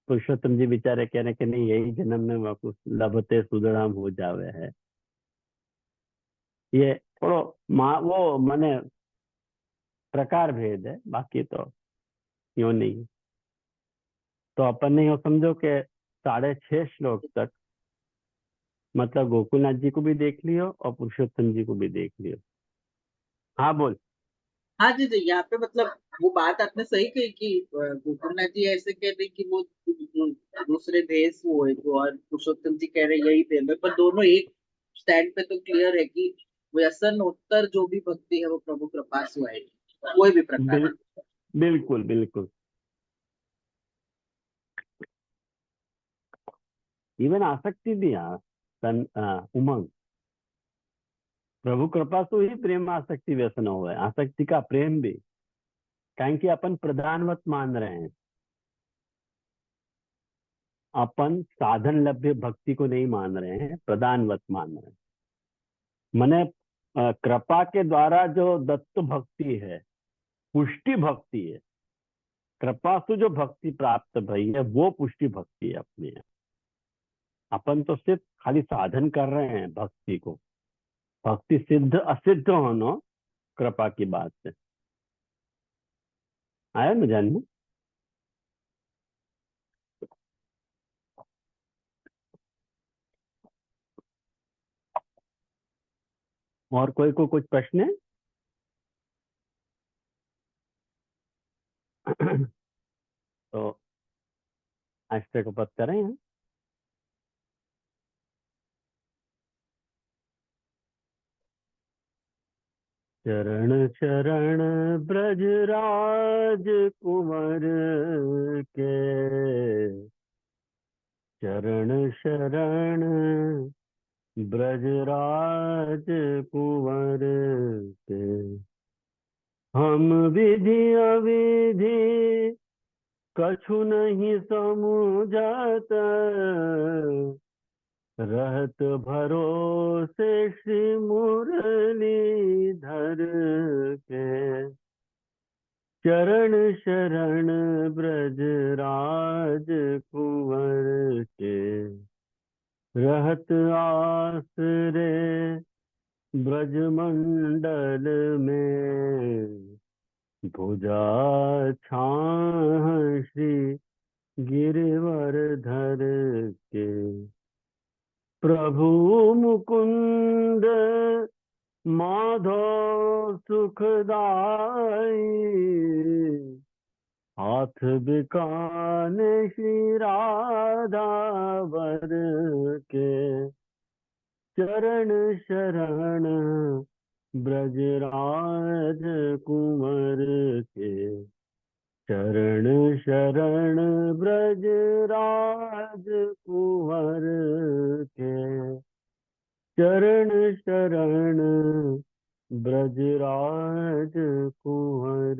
पुरुषोत्तम जी बेचारे कह रहे हैं कि नहीं, यही जन्म में वापस लभते सुदृढ़ हो जावे है। ये थोड़ा वो माने प्रकार भेद है, बाकी तो यूं नहीं। तो अपन ने यो समझो कि 6.5 श्लोक तक मतलब गोकुलनाथ जी को भी देख लियो और पुरुषोत्तम जी को भी देख लियो। हाँ बोल। हाँ जी जी, यहाँ पे मतलब वो बात आपने सही कही कि गोकुलनाथ जी ऐसे कह रहे कि वो दूसरे देश वो है जो, और पुरुषोत्तम जी कह रहे यही देश में, पर दोनों एक स्टैंड पे तो क्लियर है कि व्यसन उत्तर जो भी भक्ति है वो प्रभु कृपा से आएगी, कोई भी प्रकार बिल, की। बिल्कुल बिल्कुल। इवन आसक्ति भी, हाँ उमंग, प्रभु कृपा से ही प्रेम आसक्ति व्यसन हो है, आसक्ति का प्रेम भी, कारण कि अपन प्रधानवत मान रहे हैं, अपन साधन लभ्य भक्ति को नहीं मान रहे हैं, प्रधानवत मान रहे हैं। मने कृपा के द्वारा जो दत्त भक्ति है, पुष्टि भक्ति है, कृपा से जो भक्ति प्राप्त भई है वो पुष्टि भक्ति है अपने यहाँ। अपन तो सिर्फ खाली साधन कर रहे हैं भक्ति को, भक्ति सिद्ध असिद्ध होना कृपा की बात है। आया ना जान में? और कोई को कुछ प्रश्न है? तो आस्ते को पत करें हैं। चरण चरण ब्रजराज कुंवर के, चरण शरण ब्रजराज कुंवर के, हम विधि अविधि कछु नहीं समुझत, रहत भरोसे श्री मुरलीधर के। चरण शरण ब्रज राज कुंवर के, रहत आसरे ब्रज मंडल में, भुजा छाह श्री गिरवर धर के। प्रभु मुकुंद माधव सुखदाई, हाथ बिकाने श्री राधा वर के। चरण शरण ब्रजराज कुंवर के, चरण शरण ब्रजराज कुंवर के। चरण शरण ब्रजराज कुंवर